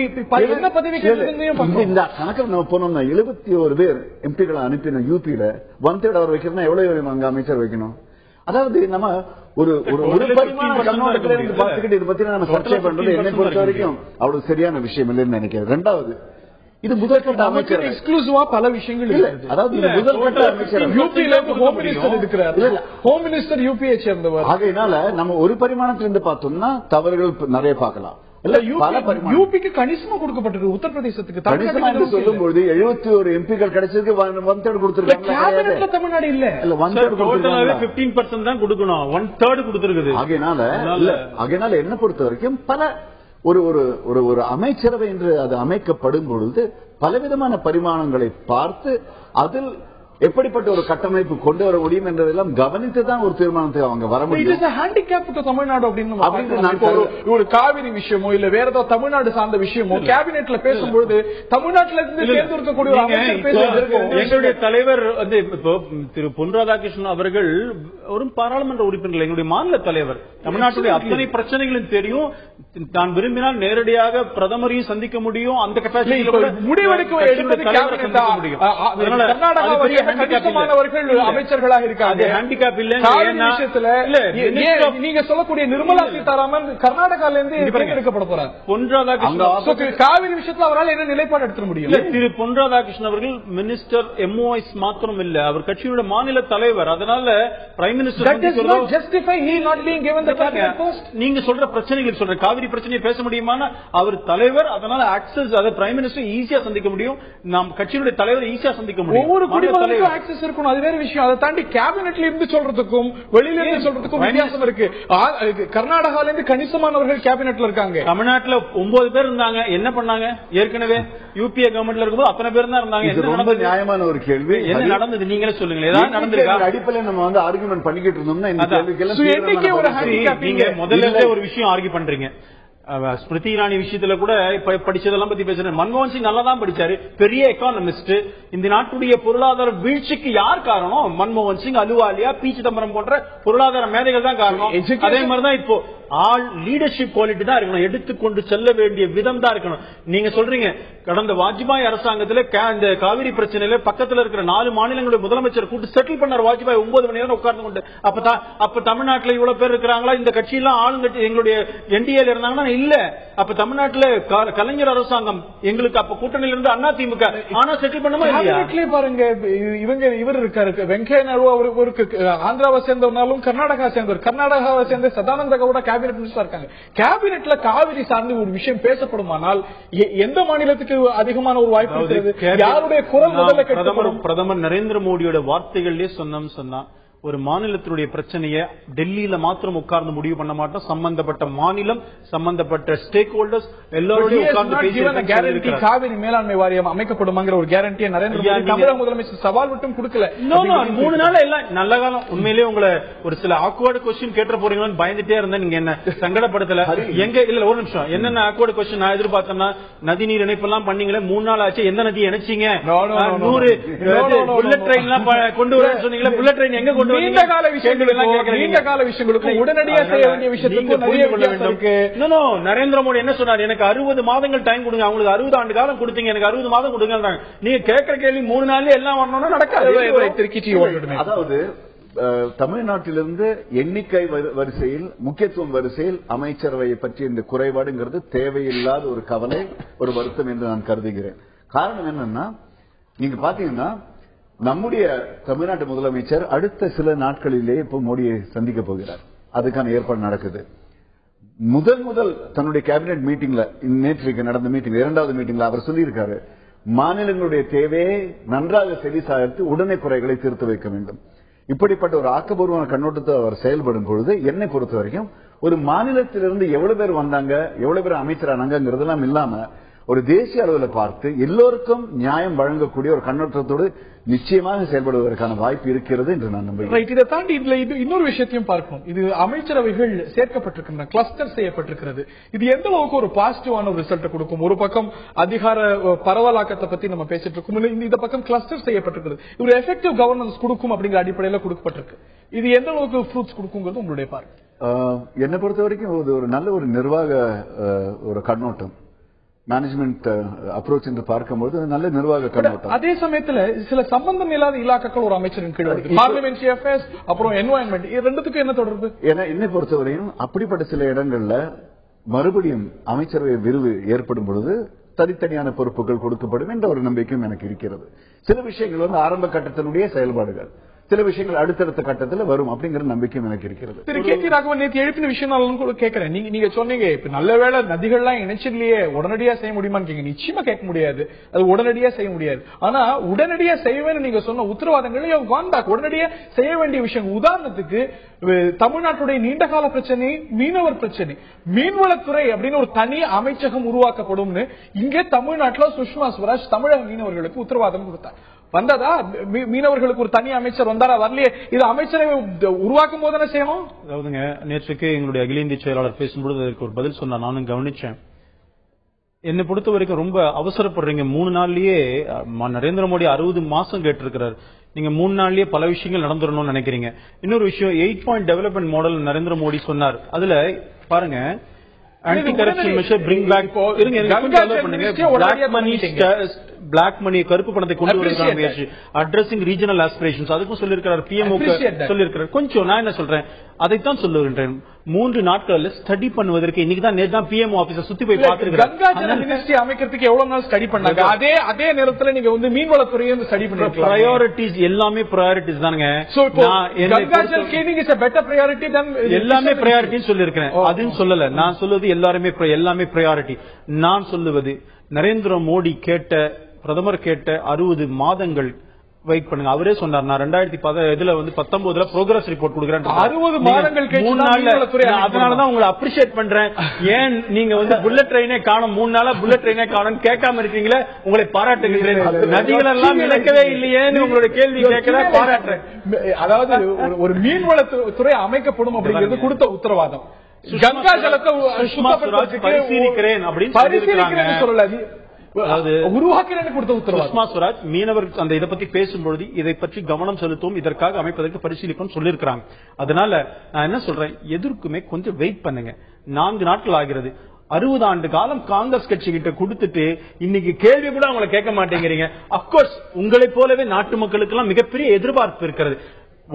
A: என்ன பதவி
C: இந்த கணக்கு நம்ம போனோம்னா 71 பேர் எம்பிக்களை அனுப்பின யூபியில 1/3 அவர் வைக்கணும்னா எவ்வளவு அங்க அமைச்சர் வைக்கணும்? அதாவது நம்ம ஒரு கண்ணோட்டத்தில இருந்து பார்த்துக்கிட்டு இதை பத்தி நம்ம சர்ச்சை பண்றது என்னை பொறுத்த வரைக்கும் அவ்வளவு சரியான விஷயம் இல்லைன்னு நினைக்கிறேன். 2வது, இது முதற்கட்ட அமைச்சர்
A: எக்ஸ்க்ளூசிவா பல விஷயங்கள் இல்ல.
C: அதாவது முதற்கட்ட அமைச்சர்
A: யூபியில ஹோம் மினிஸ்டர் இருக்கிறார். ஹோம் மினிஸ்டர் யூபியை சேர்ந்தவர்.
C: ஆகையினால நம்ம ஒரு பரிமாணத்திலிருந்து பார்த்தோம்னா தவறுகள் நிறைய பார்க்கலாம்.
A: யூபிக்கு கணிசமா கொடுக்கப்பட்டிருக்கு. உத்தரப்பிரதேசத்துக்கு
C: கணிசமா என்று சொல்லும்போது 71 எம்பிக்கள் கிடைச்சதுக்கு 1/3 கொடுத்திருக்காங்க.
A: தமிழ்நாடு இல்ல
B: 15% தான் கொடுக்கணும், 1/3 கொடுத்திருக்குது.
C: ஆகையினால என்ன பொறுத்த வரைக்கும் பல ஒரு அமைச்சரவை என்று அது அமைக்கப்படும் பொழுது பலவிதமான பரிமாணங்களை பார்த்து அதில் எப்படிப்பட்ட ஒரு கட்டமைப்பு கொண்டு வர முடியும் என்றதெல்லாம் கவனித்துதான் ஒரு தீர்மானத்தை அவங்க வர முடியும்.
A: தமிழ்நாடு அப்படின்னு ஒரு காவிரி விஷயமோ இல்ல வேற ஏதாவது தமிழ்நாடு சார்ந்த விஷயமோ கேபினெட்ல பேசும்போது தமிழ்நாட்டில இருந்து தேர்ந்தெடுக்கக்கூடிய
B: எங்களுடைய தலைவர் திரு பொன் ராதாகிருஷ்ணன் அவர்கள் ஒரு பாராளுமன்ற உறுப்பினர், எங்களுடைய மாநில தலைவர். தமிழ்நாட்டுடைய அத்தனை பிரச்சனைகளும் தெரியும். தான் விரும்பினால் நேரடியாக பிரதமரையும் சந்திக்க முடியும். அந்த கட்டாயத்தில் முடிவெடுக்க முடியும்.
A: கணிசமானவர்கள் அமைச்சர்களாக இருக்காங்க.
D: ஹேண்டிகேப் இல்ல
A: விஷயத்துல நீங்க சொல்லக்கூடிய நிர்மலா சீதாராமன் கர்நாடகால இருந்து எடுக்கப்பட போறார். பொன் ராதாகிருஷ்ணன் காவிரி விஷயத்துல அவரால் என்ன நிலைப்பாடு எடுத்துக்க முடியும்?
D: திரு பொன் ராதாகிருஷ்ணன் அவர்கள் மினிஸ்டர் MOIs மாத்திரம் இல்ல, அவர் கட்சியோட மாநில தலைவர். அதனால பிரைம் மினிஸ்டர் நீங்க சொல்ற பிரச்சனைகள் சொல்ற காவிரி பிரச்சனையை பேச முடியுமா? அவர் தலைவர், அதனால ஆக்சஸ் அதை பிரைம் மினிஸ்டர் ஈஸியா சந்திக்க முடியும். நாம் கட்சியினுடைய தலைவர் ஈஸியா சந்திக்க முடியும்.
A: ஒவ்வொரு குடிமகனுக்கும் ஆக்சஸ் இருக்கணும், அது வேற விஷயம். அதை தாண்டி கேபினெட்ல இருந்து சொல்றதுக்கும் வெளியில இருந்து சொல்றதுக்கும் வித்தியாசம் இருக்கு. கர்நாடகால இருந்து கணிசமானவர்கள் கேபினெட்ல இருக்காங்க.
D: தமிழ்நாட்டுல 9 பேர் இருந்தாங்க, என்ன பண்ணாங்க? ஏற்கனவே UPA கவர்மெண்ட்ல இருக்கும்போது அத்தனை பேர் தான் இருந்தாங்க.
C: ரொம்ப நியாயமான ஒரு கேள்வி.
D: என்ன நடந்தது நீங்களே சொல்லுங்க. ஏதாவது நடந்திருக்கா?
C: அடிப்படையில் நம்ம வந்து ஆர்குமெண்ட் பண்ணிக்கிட்டு இருந்தோம்னா இந்த கேள்விக்கெல்லாம்
D: நீங்க முதல்ல ஒரு விஷயம் ஆர்கியூ பண்றீங்க. ஸ்மிருதி இரானி விஷயத்துல கூட படிச்சதெல்லாம் பத்தி பேசுறேன். மன்மோகன் சிங் நல்லா தான் படிச்சாரு, பெரிய எக்கானமிஸ்ட். இந்த நாட்டுடைய பொருளாதார வீழ்ச்சிக்கு யார் காரணம்? மன்மோகன் சிங், அலுவாலியா, பி சிதம்பரம் போன்ற பொருளாதார மேதைகள் தான் காரணம். அதே மாதிரிதான் இப்போ ஆல் லீடர்ஷிப் குவாலிட்டி தான் இருக்கணும், எடுத்துக்கொண்டு செல்ல வேண்டிய விதம் தான் இருக்கணும். நீங்க சொல்றீங்க கடந்த வாஜ்பாய் அரசாங்கத்துல இந்த காவிரி பிரச்சனையில பக்கத்துல இருக்கிற 4 மாநிலங்களுடைய முதலமைச்சர் கூட்டு செட்டில் பண்ணார் வாஜ்பாய் 9 மணி நேரம் உட்கார்ந்து கொண்டு. அப்ப தமிழ்நாட்டுல இவ்வளவு பேர் இருக்கிறாங்களா? இந்த கட்சி எல்லாம் ஆளுங்கட்சி எங்களுடைய NDA இருந்தாங்கன்னா இல்ல. அப்ப தமிழ்நாட்டுல கலைஞர் அரசாங்கம் எங்களுக்கு அப்ப கூட்டணியில இருந்து அதிமுக ஆனா செட்டில் பண்ணுமா இல்லையா?
A: பாருங்க, இவர் இருக்காரு வெங்கையா நாயுடு, அவருக்கு ஆந்திராவை சேர்ந்தவனாலும் கர்நாடகா சேர்ந்தவர், கர்நாடகாவை சேர்ந்த சதானந்த கவுடா கேபினெட் மினிஸ்டர் இருக்காங்க. கேபினெட்ல காவிரி சார்ந்து ஒரு விஷயம் பேசப்படுமானால் எந்த மாநிலத்துக்கு அதிகமான ஒரு வாய்ப்பு இருக்கிறது? யாருடைய குரல் முதல்ல?
D: பிரதமர் நரேந்திர மோடியோட வார்த்தைகளிலே சொன்னா ஒரு மாநிலத்தினுடைய பிரச்சனையை டெல்லியில மாத்திரம் உட்கார்ந்து முடிவு பண்ண மாட்டோம், சம்பந்தப்பட்ட மாநிலம், சம்பந்தப்பட்ட ஸ்டேக் ஹோல்டர்ஸ் எல்லாரோடையும் உட்கார்ந்து
A: கேரண்டி காவிரி மேலாண்மை வாரியம் அமைக்கப்படுமாங்கிற ஒரு கேரண்டியை நரேந்திர மோடி தமிழக முதலமைச்சர் சவால் மட்டும் கொடுக்கல.
D: 3 நாள் எல்லாம் நல்ல காலம். உண்மையிலேயே உங்களை ஒரு சில ஆக்வர்டு கொஸ்டின் கேட்டு போறீங்கன்னு பயந்துட்டே இருந்தேன். நீங்க என்ன சங்கடப்படுத்தல? எங்க இல்ல ஒரு நிமிஷம், என்னென்ன ஆக்வர்டு கொஸ்டின் நான் எதிர்பார்த்தேன்னா, நதிநீர் இணைப்பு எல்லாம் பண்ணீங்களே 3 நாள் ஆச்சு, எந்த நதியை இணைச்சீங்க? 100 புல்லட் ட்ரெயின் எல்லாம் கொண்டு வர சொன்னீங்களா? புல்லட் ட்ரெயின் எங்க கொண்டு
A: நீண்ட கால விஷயங்களுக்கும் உடனடியாக செய்ய வேண்டிய விஷயத்துக்கு நிறைய வித்தியாசம் இருக்கு.
D: நரேந்திர மோடி என்ன சொன்னார்? எனக்கு 60 மாதங்கள் டைம் கொடுங்க. அவங்களுக்கு 60 ஆண்டு காலம் கொடுத்தீங்க, எனக்கு 60 மாதம் கொடுங்க. நீங்க கேட்கிற கேள்வி 3 நாள்ல எல்லாம் வரணும்னா நடக்காது.
C: அதாவது தமிழ்நாட்டிலிருந்து எண்ணிக்கை வரிசையில், முக்கியத்துவம் வரிசையில் அமைச்சரவையை பற்றி இந்த குறைபாடுங்கிறது தேவையில்லாத ஒரு கவலை, ஒரு வருத்தம் என்று நான் கருதுகிறேன். காரணம் என்னன்னா, நீங்க பாத்தீங்கன்னா நம்முடைய தமிழ்நாட்டு முதலமைச்சர் அடுத்த சில நாட்களிலே இப்போ மோடியை சந்திக்க போகிறார். அதுக்கான ஏற்பாடு நடக்குது. முதல் தன்னுடைய கேபினெட் மீட்டிங்ல, நேற்று நடந்த மீட்டிங் 2வது மீட்டிங்ல அவர் சொல்லியிருக்காரு, மாநிலங்களுடைய தேவையை நன்றாக செவிசாய்த்து உடனே குறைகளை தீர்த்து வைக்க வேண்டும். இப்படிப்பட்ட ஒரு ஆக்கப்பூர்வமான கண்ணோட்டத்தை அவர் செயல்படும் பொழுது என்னை பொறுத்த வரைக்கும் ஒரு மாநிலத்திலிருந்து எவ்வளவு பேர் வந்தாங்க, எவ்வளவு பேர் அமைச்சரானாங்கிறதெல்லாம் இல்லாம ஒரு தேசிய அளவில் பார்த்து எல்லோருக்கும் நியாயம் வழங்கக்கூடிய ஒரு கண்ணோட்டத்தோடு நிச்சயமாக செயல்படுவதற்கான வாய்ப்பு இருக்கிறது என்று நான் நம்புகிறேன்.
A: இதை தாண்டி இதுல இன்னொரு விஷயத்தையும் பார்க்கணும். இது அமைச்சரவைகள் சேர்க்கப்பட்டிருக்கின்றன, கிளஸ்டர் செய்யப்பட்டிருக்கிறது. இது எந்த அளவுக்கு ஒரு பாசிட்டிவான ஒரு ரிசல்ட் கொடுக்கும்? ஒரு பக்கம் அதிகார பரவலாக்கத்தை பத்தி நம்ம பேசிட்டு இருக்கோம், இந்த பக்கம் கிளஸ்டர் செய்யப்பட்டிருக்கிறது. ஒரு எஃபெக்டிவ் கவர்னன்ஸ் கொடுக்கும் அப்படிங்கிற அடிப்படையில் கொடுக்கப்பட்டிருக்கு. இது எந்த அளவுக்கு ஃப்ரூட்ஸ் கொடுக்குங்கிறது உங்களுடைய பார்வை?
C: என்னை பொறுத்த வரைக்கும் ஒரு நல்ல ஒரு நிர்வாக ஒரு கண்ணோட்டம், மேனேஜ்மெண்ட் அப்ரோச் என்று பார்க்கும்போது நல்ல நிர்வாக கண்ணோட்டம்.
A: அதே சமயத்துல சில சம்பந்தம் இல்லாத இலாக்காக்கள் ஒரு அமைச்சரின் கீழ் வருது. பார்லிமென்டரி அஃபேர்ஸ் அப்புறம் என்வாயன்மெண்ட், இது ரெண்டுத்துக்கும் என்ன தொடர்பு?
C: என்னை பொறுத்தவரையும் அப்படிப்பட்ட சில இடங்கள்ல மறுபடியும் அமைச்சரவை விரிவு ஏற்படும் பொழுது தனித்தனியான பொறுப்புகள் கொடுக்கப்படும் என்ற ஒரு நம்பிக்கையும் எனக்கு இருக்கிறது. சில விஷயங்கள் ஆரம்ப கட்டத்தினுடைய செயல்பாடுகள், சில விஷயங்கள் அடுத்தடுத்த கட்டத்தில் வரும் அப்படிங்கிற நம்பிக்கையும் எனக்கு இருக்கிறது.
A: திரு கே.டி. ராகவன் நேற்று எழுப்பின விஷயம் கூட கேட்கிறேன். நீங்க சொன்னீங்க இப்ப நல்ல வேளை நதிகள்லாம் இணைச்சிலேயே உடனடியா செய்ய முடியுமான்னு. நிச்சயமா கேட்க முடியாது, அது உடனடியா செய்ய முடியாது. ஆனா உடனடியா செய்வேன்னு நீங்க சொன்ன உத்தரவாதங்கள் உடனடியா செய்ய வேண்டிய விஷயம். உதாரணத்துக்கு தமிழ்நாட்டுடைய நீண்டகால பிரச்சனை மீனவர் பிரச்சனை, மீன்வளத்துறை அப்படின்னு ஒரு தனி அமைச்சகம் உருவாக்கப்படும் இங்கே தமிழ்நாட்டில் சுஷ்மா ஸ்வராஜ் தமிழக மீனவர்களுக்கு உத்தரவாதம் கொடுத்தார். வந்ததா? மீனவர்களுக்கு ஒரு தனி அமைச்சர் வந்தாரா? வரலையே. இது அமைச்சரை உருவாக்கும் போது என்ன செய்யணும்?
D: அதாவதுங்க, நேற்றுக்கு எங்களுடைய அகில இந்திய செயலாளர் பேசும்போது அதற்கு ஒரு பதில் சொன்னா, நானும் கவனிச்சேன். என்னை பொறுத்த வரைக்கும் ரொம்ப அவசரப்படுறீங்க. 3 நாள்லயே நரேந்திர மோடி 60 மாசம் கேட்டிருக்கிறார். நீங்க 3 நாள்லயே பல விஷயங்கள் நடந்துடணும்னு நினைக்கிறீங்க. இன்னொரு விஷயம், 8 point development model Narendra Modi சொன்னார். அதுல பாருங்க, anti corruption measure, bring back, black money கருப்பு பணத்தை கொண்டு வருவதற்கான முயற்சி, அட்ரஸிங் ரீஜனல் ஆஸ்பிரேஷன்ஸ் அதுக்கும் சொல்லியிருக்கிறார், பிஎம்ஓ சொல்லியிருக்கிறார். கொஞ்சம் நான் என்ன சொல்றேன், அதைத்தான் சொல்லுகின்றேன். 3 நாட்கள்ல ஸ்டடி பண்ணுவதற்கு இன்னைக்கு தான் நேத்து தான் பிஎம்ஓ ஆபீஸர் சுத்தி போய் பார்த்திருக்கேன்.
A: கங்காஜல மினிஸ்ட்ரி அமைக்கிறதுக்கு எவ்வளவு நாள் ஸ்டடி பண்ணாங்க? அதே நேரத்துல நீங்க வந்து மீன்வளத்துறையை ஸ்டடி பண்ணிருக்கீங்க.
D: பிரையாரிட்டிஸ் எல்லாமே பிரையாரிட்டிஸ் தானுங்க.
A: Gangajal cleaning is a better priority than
D: எல்லாமே பிரையாரிட்டின்னு சொல்லியிருக்கிறேன். அதுன்னு சொல்லல, நான் சொல்லுவது எல்லாமே பிரையாரிட்டி. நான் சொல்லுவது நரேந்திர மோடி பிரதமர் கேட்ட 60 மாதங்கள் வெயிட் பண்ணுங்க. அவரே சொன்னார், நான் 2019 ப்ரோக்ரஸ் ரிப்போர்ட் கொடுக்குறேன்.
A: 60 மாதங்கள்
D: 3 நாள்ல. அதனாலதான் உங்களை அப்ரிஷியேட் பண்றேன். ஏன் நீங்க வந்து புல்லட் ட்ரெயினே காணும், 3 நாளா புல்லட் ட்ரெயினே காணும் கேட்காம இருக்கீங்களே, உங்களை பாராட்டுகிறேன். நதிகள் எல்லாம் இழக்கவே இல்லையேன்னு உங்களுடைய கேள்வி கேட்கிற பாராட்டுறேன்.
A: அதாவது ஒரு மீன்வளத்துறை அமைக்கப்படும் அப்படிங்கிறது கொடுத்த உத்தரவாதம். கங்கா ஜலத்தை
D: பரிசீலிக்கிறேன் அப்படின்னு
A: சொல்லல, உருவாக்குறேன்னு கொடுத்த உத்தரவாதம்.
D: சுஷ்மா ஸ்வராஜ் மீனவர் அந்த இதை பத்தி பேசும்பொழுது இதை பற்றி கவனம் செலுத்தும், இதற்காக அமைப்பதற்கு பரிசீலிக்கும் சொல்லியிருக்கிறாங்க. அதனால நான் என்ன சொல்றேன், எதற்குமே கொஞ்சம் வெயிட் பண்ணுங்க. 4 நாட்கள் ஆகிறது. 60 ஆண்டு காலம் காங்கிரஸ் கட்சி கிட்ட கொடுத்துட்டு இன்னைக்கு கேள்வி கூட அவங்களை கேட்க மாட்டேங்கிறீங்க. அப்கோர்ஸ் உங்களை போலவே நாட்டு மக்களுக்கு எல்லாம் மிகப்பெரிய எதிர்பார்ப்பு இருக்கிறது.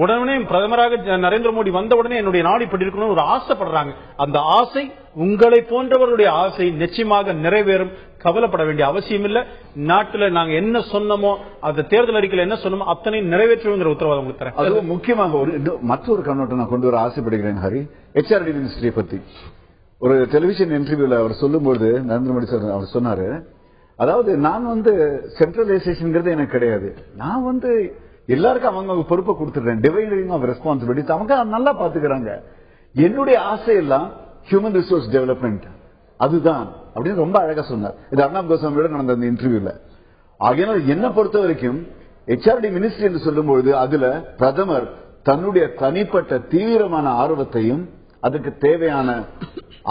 D: உடனே பிரதமராக நரேந்திர மோடி வந்த உடனே என்னுடைய நாடு இப்படி இருக்கணும் ஒரு ஆசைப்படுறாங்க. அந்த ஆசை உங்களை போன்றவருடைய ஆசை நிச்சயமாக நிறைவேறும். கவலைப்பட வேண்டிய அவசியம் இல்ல. நாட்டுல நாங்க என்ன சொன்னமோ, அந்த தேர்தல் அறிக்கையில் என்ன சொன்னமோ அத்தனை நிறைவேற்றுங்கிற உத்தரவாதம் உங்களுக்கு தரேன்.
C: அது முக்கியமாக மற்றொரு கண்ணோட்டம் நான் கொண்டு வர ஆசைப்படுகிறேன் ஹரி. HRD மினிஸ்ட்ரியை பத்தி ஒரு டெலிவிஷன் இன்டர்வியூல அவர் சொல்லும்போது நரேந்திர மோடி சார் அவர் சொன்னாரு, அதாவது நான் வந்து சென்ட்ரலைசேஷன் எனக்கு கிடையாது, நான் வந்து எல்லாருக்கும் அவங்க பொறுப்பை கொடுத்துடுறேன், டிவைடிங் ஆஃப் ரெஸ்பான்சிபிலிட்டி அவங்க நல்லா பாத்துக்கிறாங்க, என்னுடைய ஆசை எல்லாம் ஹியூமன் ரிசோர்ஸ் டெவலப்மெண்ட் அதுதான் அப்படின்னு ரொம்ப அழகா சொன்னார். இது அர்ணாப் கோஸ்வாமியோட நடந்த அந்த இன்டர்வியூல. ஆகையால் என்ன பொறுத்த வரைக்கும் HRD மினிஸ்ட்ரி என்று சொல்லும்போது அதுல பிரதமர் தன்னுடைய தனிப்பட்ட தீவிரமான ஆர்வத்தையும் அதுக்கு தேவையான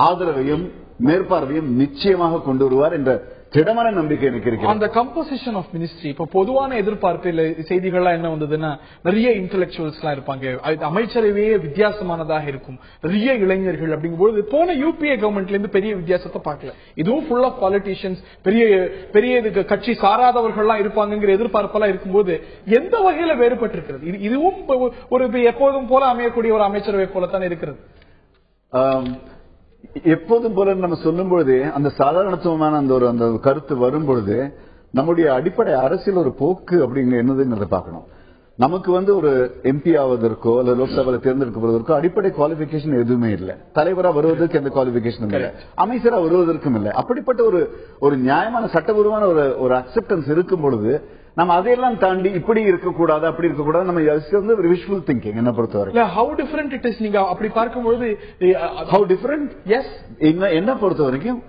C: ஆதரவையும் மேற்பார்வையும் நிச்சயமாக கொண்டு வருவார் என்ற திடமான நம்பிக்கை எனக்கு இருக்கு.
A: அந்த கம்போசிஷன் ஆஃப் மினிஸ்ட்ரி இப்ப பொதுவான எதிர்பார்ப்பில் செய்திகள்லாம் என்ன வந்ததுன்னா, நிறைய இன்டெலக்சுவல்ஸ் எல்லாம் இருப்பாங்க, அமைச்சரவையே வித்தியாசமானதாக இருக்கும், நிறைய இளைஞர்கள் அப்படிங்கும்போது போன UPA கவர்மெண்ட்ல இருந்து பெரிய வித்தியாசத்தை பார்க்கல. இதுவும் ஃபுல் ஆஃப் பாலிட்டிஷியன்ஸ், பெரிய கட்சி சாராதவர்கள்லாம் இருப்பாங்கிற எதிர்பார்ப்பெல்லாம் இருக்கும்போது எந்த வகையில வேறுபட்டு இருக்கிறது? இதுவும் ஒரு எப்போதும் போல அமையக்கூடிய ஒரு அமைச்சரவை போலத்தான் இருக்கிறது.
C: எப்போதும் போல நம்ம சொல்லும் பொழுது அந்த சாதாரணத்துவமான அந்த கருத்து வரும்பொழுது நம்முடைய அடிப்படை அரசியல் ஒரு போக்கு அப்படிங்கிற என்னதுங்கிறத பார்க்கணும். நமக்கு வந்து ஒரு MP ஆவதற்கோ அல்லது லோக்சபாவில் தேர்ந்தெடுக்கப்படுவதற்கோ அடிப்படை குவாலிபிகேஷன் எதுவுமே இல்லை. தலைவரா வருவதற்கு எந்த குவாலிபிகேஷனும் இல்லை, அமைச்சரா வருவதற்கும் இல்லை. அப்படிப்பட்ட ஒரு நியாயமான சட்டபூர்வமான ஒரு அக்செப்டன்ஸ் இருக்கும் பொழுது நம்ம அதையெல்லாம் தாண்டி இப்படி இருக்கக்கூடாது அப்படி இருக்கக்கூடாது நம்ம வந்து விஷுவல் திங்கிங் என்ன பொறுத்தவரை
A: ஹவு டிஃபரண்ட் இட் இஸ். நீங்க அப்படி பார்க்கும்போது
C: ஹவு டிஃபரண்ட் எஸ் என்ன பொறுத்த வரைக்கும்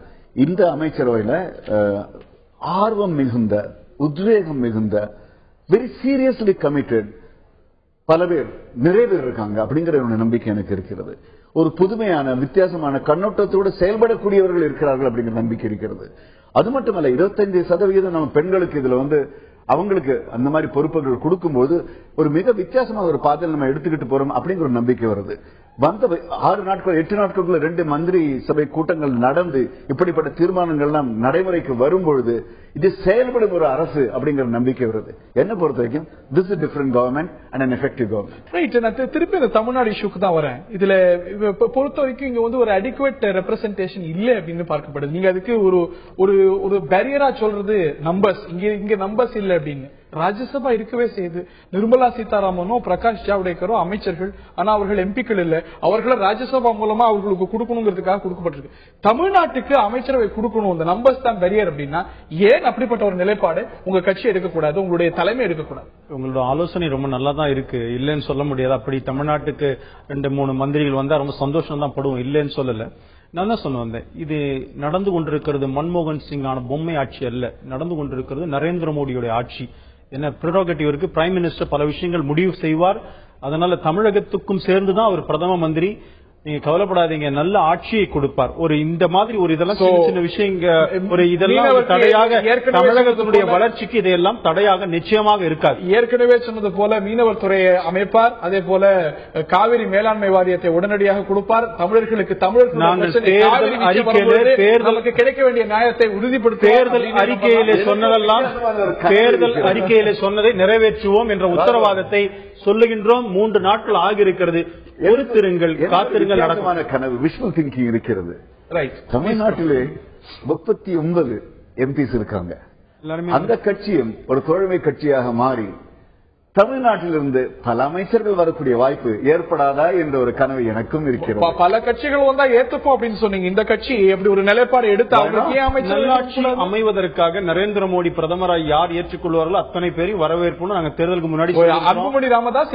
C: இந்த அமைச்சரவையில ஆர்வம் மிகுந்த உத்வேகம் மிகுந்த வெரி சீரியஸ்லி கமிட்டட் நிறைய பேர் இருக்காங்க அப்படிங்கிற ஒரு நம்பிக்கை எனக்கு இருக்கிறது. ஒரு புதுமையான வித்தியாசமான கண்ணோட்டத்தோடு செயல்படக்கூடியவர்கள் இருக்கிறார்கள் அப்படிங்கிற நம்பிக்கை இருக்கிறது. அது மட்டுமல்ல 25% நம்ம பெண்களுக்கு இதுல வந்து அவங்களுக்கு அந்த மாதிரி பொறுப்புகள் கொடுக்கும்போது ஒரு மிக வித்தியாசமான ஒரு பாதையில் நம்ம எடுத்துக்கிட்டு போறோம் அப்படிங்கிற ஒரு நம்பிக்கை வருது. வந்த 6 நாட்கள் 8 நாட்களுக்குள்ள 2 மந்திரி சபை கூட்டங்கள் நடந்து இப்படிப்பட்ட தீர்மானங்கள் நடைமுறைக்கு வரும்பொழுது இது செயல்படும் ஒரு அரசு அப்படிங்கிற நம்பிக்கை வருது. என்ன பொறுத்த வரைக்கும் this is different government and an effective government.
A: Right. நான் திருப்பி இந்த தமிழ்நாடு இஷ்யூக்கு தான் வரேன். இதுல பொறுத்த வரைக்கும் இங்க வந்து ஒரு அடிக்குவேட் ரெப்ரசன்டேஷன் இல்லை அப்படின்னு பார்க்கப்படுது. நீங்க அதுக்கு ஒரு பேரியரா சொல்றது நம்பர்ஸ். இங்க நம்பர்ஸ் இல்லை அப்படின்னு. ராஜ்யசபா இருக்கவே செய்யுது. நிர்மலா சீதாராமனோ பிரகாஷ் ஜாவடேக்கரோ அமைச்சர்கள், ஆனா அவர்கள் எம்பிக்கள் இல்ல. அவர்களை ராஜ்யசபா மூலமா அவர்களுக்கு கொடுக்கணுங்கிறதுக்காக கொடுக்கப்பட்டிருக்கு. தமிழ்நாட்டுக்கு அமைச்சரவை கொடுக்கணும், இந்த நம்பர்ஸ் தான் பெரியர் அப்படின்னா ஏன் அப்படிப்பட்ட ஒரு நிலைப்பாடு உங்க கட்சி எடுக்கக்கூடாது, உங்களுடைய தலைமை எடுக்கக்கூடாது?
D: உங்களோட ஆலோசனை ரொம்ப நல்லா தான் இருக்கு, இல்லைன்னு சொல்ல முடியாது. அப்படி தமிழ்நாட்டுக்கு 2-3 மந்திரிகள் வந்தா ரொம்ப சந்தோஷம் தான் படுவோம், இல்லைன்னு சொல்லல. நான் தான் சொல்ல வந்தேன், இது நடந்து கொண்டிருக்கிறது மன்மோகன் சிங்கான பொம்மை ஆட்சி அல்ல, நடந்து கொண்டிருக்கிறது நரேந்திர மோடியுடைய ஆட்சி. என்ன ப்ரெரோகேட்டிவ் இருக்கு, பிரைம் மினிஸ்டர் பல விஷயங்கள் முடிவு செய்வார். அதனால தமிழகத்துக்கும் சேர்ந்துதான் அவர் பிரதம மந்திரி. நீங்க கவலைப்படாதீங்க, நல்ல ஆட்சியை கொடுப்பார். ஒரு இந்த மாதிரி ஒரு இதெல்லாம் சின்ன சின்ன விஷயங்க, ஒரு இதெல்லாம் தடையாக தமிழகத்தினுடைய வளர்ச்சிக்கு இதையெல்லாம் தடையாக நிச்சயமாக இருக்காது.
A: ஏற்கனவே சொன்னது போல மீனவர் துறையை அமைப்பார், அதே போல காவிரி மேலாண்மை வாரியத்தை உடனடியாக கொடுப்பார். தமிழர்களுக்கு தமிழர்களுக்கு கிடைக்க வேண்டிய நியாயத்தை உறுதிப்படுத்த தேர்தல் அறிக்கையிலே சொன்னதெல்லாம் தேர்தல் அறிக்கையிலே சொன்னதை நிறைவேற்றுவோம் என்ற உத்தரவாதத்தை சொல்லுகின்றோம். 3 நாட்கள் ஆகியிருக்கிறது. பொறுத்திருங்கள், காத்திருங்கள். நடக்குமான
C: கனவு விஷுவல் திங்கிங் இருக்கிறது. தமிழ்நாட்டிலே 39 எம்பிஸ் இருக்காங்க. அந்த கட்சியும் ஒரு தோழமை கட்சியாக மாறி தமிழ்நாட்டிலிருந்து பல அமைச்சர்கள் வரக்கூடிய வாய்ப்பு ஏற்படாதா என்ற ஒரு கனவு எனக்கும் இருக்கிறது.
A: பல கட்சிகள் வந்தா ஏத்துப்போம் அப்படின்னு சொன்னீங்க. இந்த கட்சி எப்படி ஒரு நிலைப்பாடு
D: எடுத்து அமைவதற்காக நரேந்திர மோடி பிரதமராக யார் ஏற்றுக்கொள்வார்களோ அத்தனை பேரையும் வரவேற்போம். நாங்கள் தேர்தலுக்கு முன்னாடி
A: அன்புமணி ராமதாஸ்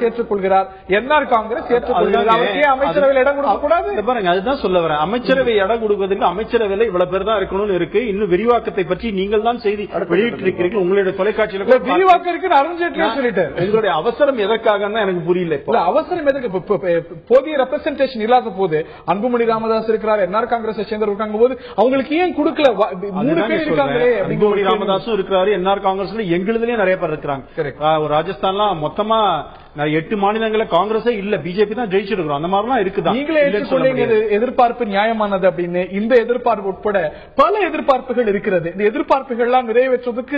A: ஏற்றுக்கொள்கிறார், என்ஆர் காங்கிரஸ் ஏற்றுக்கொள்கிறார். அமைச்சரவையில் இடம் கொடுக்க கூடாது
D: பாருங்க. அதுதான் சொல்ல வரேன். அமைச்சரவை இடம் கொடுப்பதற்கு அமைச்சரவையில் இவ்வளவு பேர் தான் இருக்கணும்னு இருக்கு. இன்னும் விரிவாக்கத்தை பற்றி நீங்கள் தான் செய்தி வெளியிட்டிருக்கிறீர்கள். உங்களுடைய தொலைக்காட்சியில்
A: உங்களுடைய அவசரம் எதற்காக எனக்கு புரியல. அவசரம் எதற்கு? போதிய ரெப்ரசன்டேஷன் இல்லாத போது அன்புமணி ராமதாஸ் இருக்கிறார், என்ஆர் காங்கிரஸ் சேர்ந்து இருக்காங்க போது அவங்களுக்கு ஏன் கொடுக்கல? 3 பேர் இருக்காங்க.
D: அன்புமணி ராமதாஸும் இருக்கிறாரு, என்ஆர் காங்கிரஸ்ல எங்களுதுலயே நிறைய பேர் இருக்கிறாங்க. ராஜஸ்தான்லாம் மொத்தமா 8 மாநிலங்கள காங்கிரஸே இல்ல, பிஜேபி தான் ஜெயிச்சிருக்கிறோம். அந்த மாதிரிலாம் இருக்குதா? நீங்களே எதிர்பார்ப்பு நியாயமானது அப்படின்னு. இந்த எதிர்பார்ப்பு உட்பட பல எதிர்பார்ப்புகள் இருக்கிறது. இந்த எதிர்பார்ப்புகள் எல்லாம் நிறைவேற்றுவதற்கு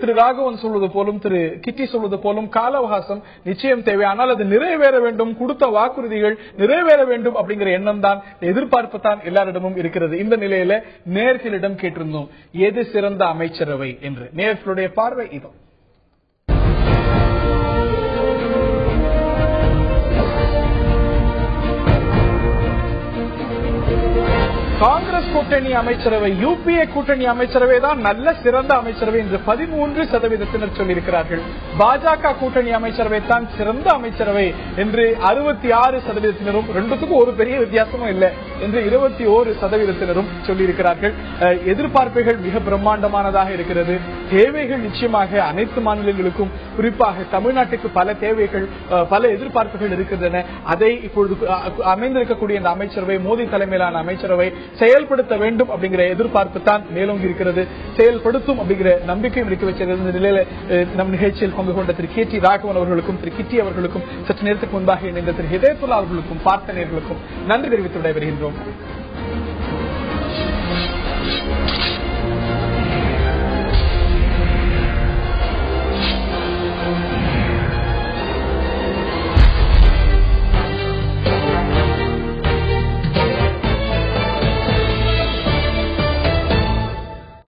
D: திரு ராகவன் சொல்வது போலும் திரு கிட்டி சொல்வது போலும் கால அவகாசம் நிச்சயம் தேவை. ஆனால் அது நிறைவேற வேண்டும், கொடுத்த வாக்குறுதிகள் நிறைவேற வேண்டும் அப்படிங்கிற எண்ணம் தான், எதிர்பார்ப்பு தான் எல்லாரிடமும் இருக்கிறது. இந்த நிலையில நேயர்களிடம் கேட்டிருந்தோம் எது சிறந்த அமைச்சரவை என்று. நேயர்களுடைய பார்வை இதோ. காங்கிரஸ் கூட்டணி அமைச்சரவை, யுபிஏ கூட்டணி அமைச்சரவை தான் நல்ல சிறந்த அமைச்சரவை என்று 13% சொல்லியிருக்கிறார்கள். பாஜக கூட்டணி அமைச்சரவை தான் சிறந்த அமைச்சரவை என்று 66%, ரெண்டுத்துக்கும் ஒரு பெரிய வித்தியாசமும் இல்லை என்று 21% சொல்லியிருக்கிறார்கள். எதிர்பார்ப்புகள் மிக பிரம்மாண்டமானதாக இருக்கிறது. தேவைகள் நிச்சயமாக அனைத்து மாநிலங்களுக்கும், குறிப்பாக தமிழ்நாட்டுக்கு பல தேவைகள், பல எதிர்பார்ப்புகள் இருக்கின்றன. அதை இப்பொழுது அமைந்திருக்கக்கூடிய இந்த அமைச்சரவை, மோடி தலைமையிலான அமைச்சரவை செயல்படுத்த வேண்டும் அப்படிங்கிற எதிர்பார்ப்பு தான் மேலோங்கி இருக்கிறது. செயல்படுத்தும் அப்படிங்கிற நம்பிக்கையும் இருக்க வச்சிருக்கிறது. இந்த நிலையில நம் நிகழ்ச்சியில் பங்கு கொண்ட திரு கே டி ராகவன் அவர்களுக்கும் திரு கிட்டி அவர்களுக்கும் சற்று நேரத்துக்கு முன்பாக இணைந்த திரு ஹிதயத்துல்லா அவர்களுக்கும் பார்த்தனர்களுக்கும் நன்றி தெரிவித்து விடைபெறுகின்றோம்.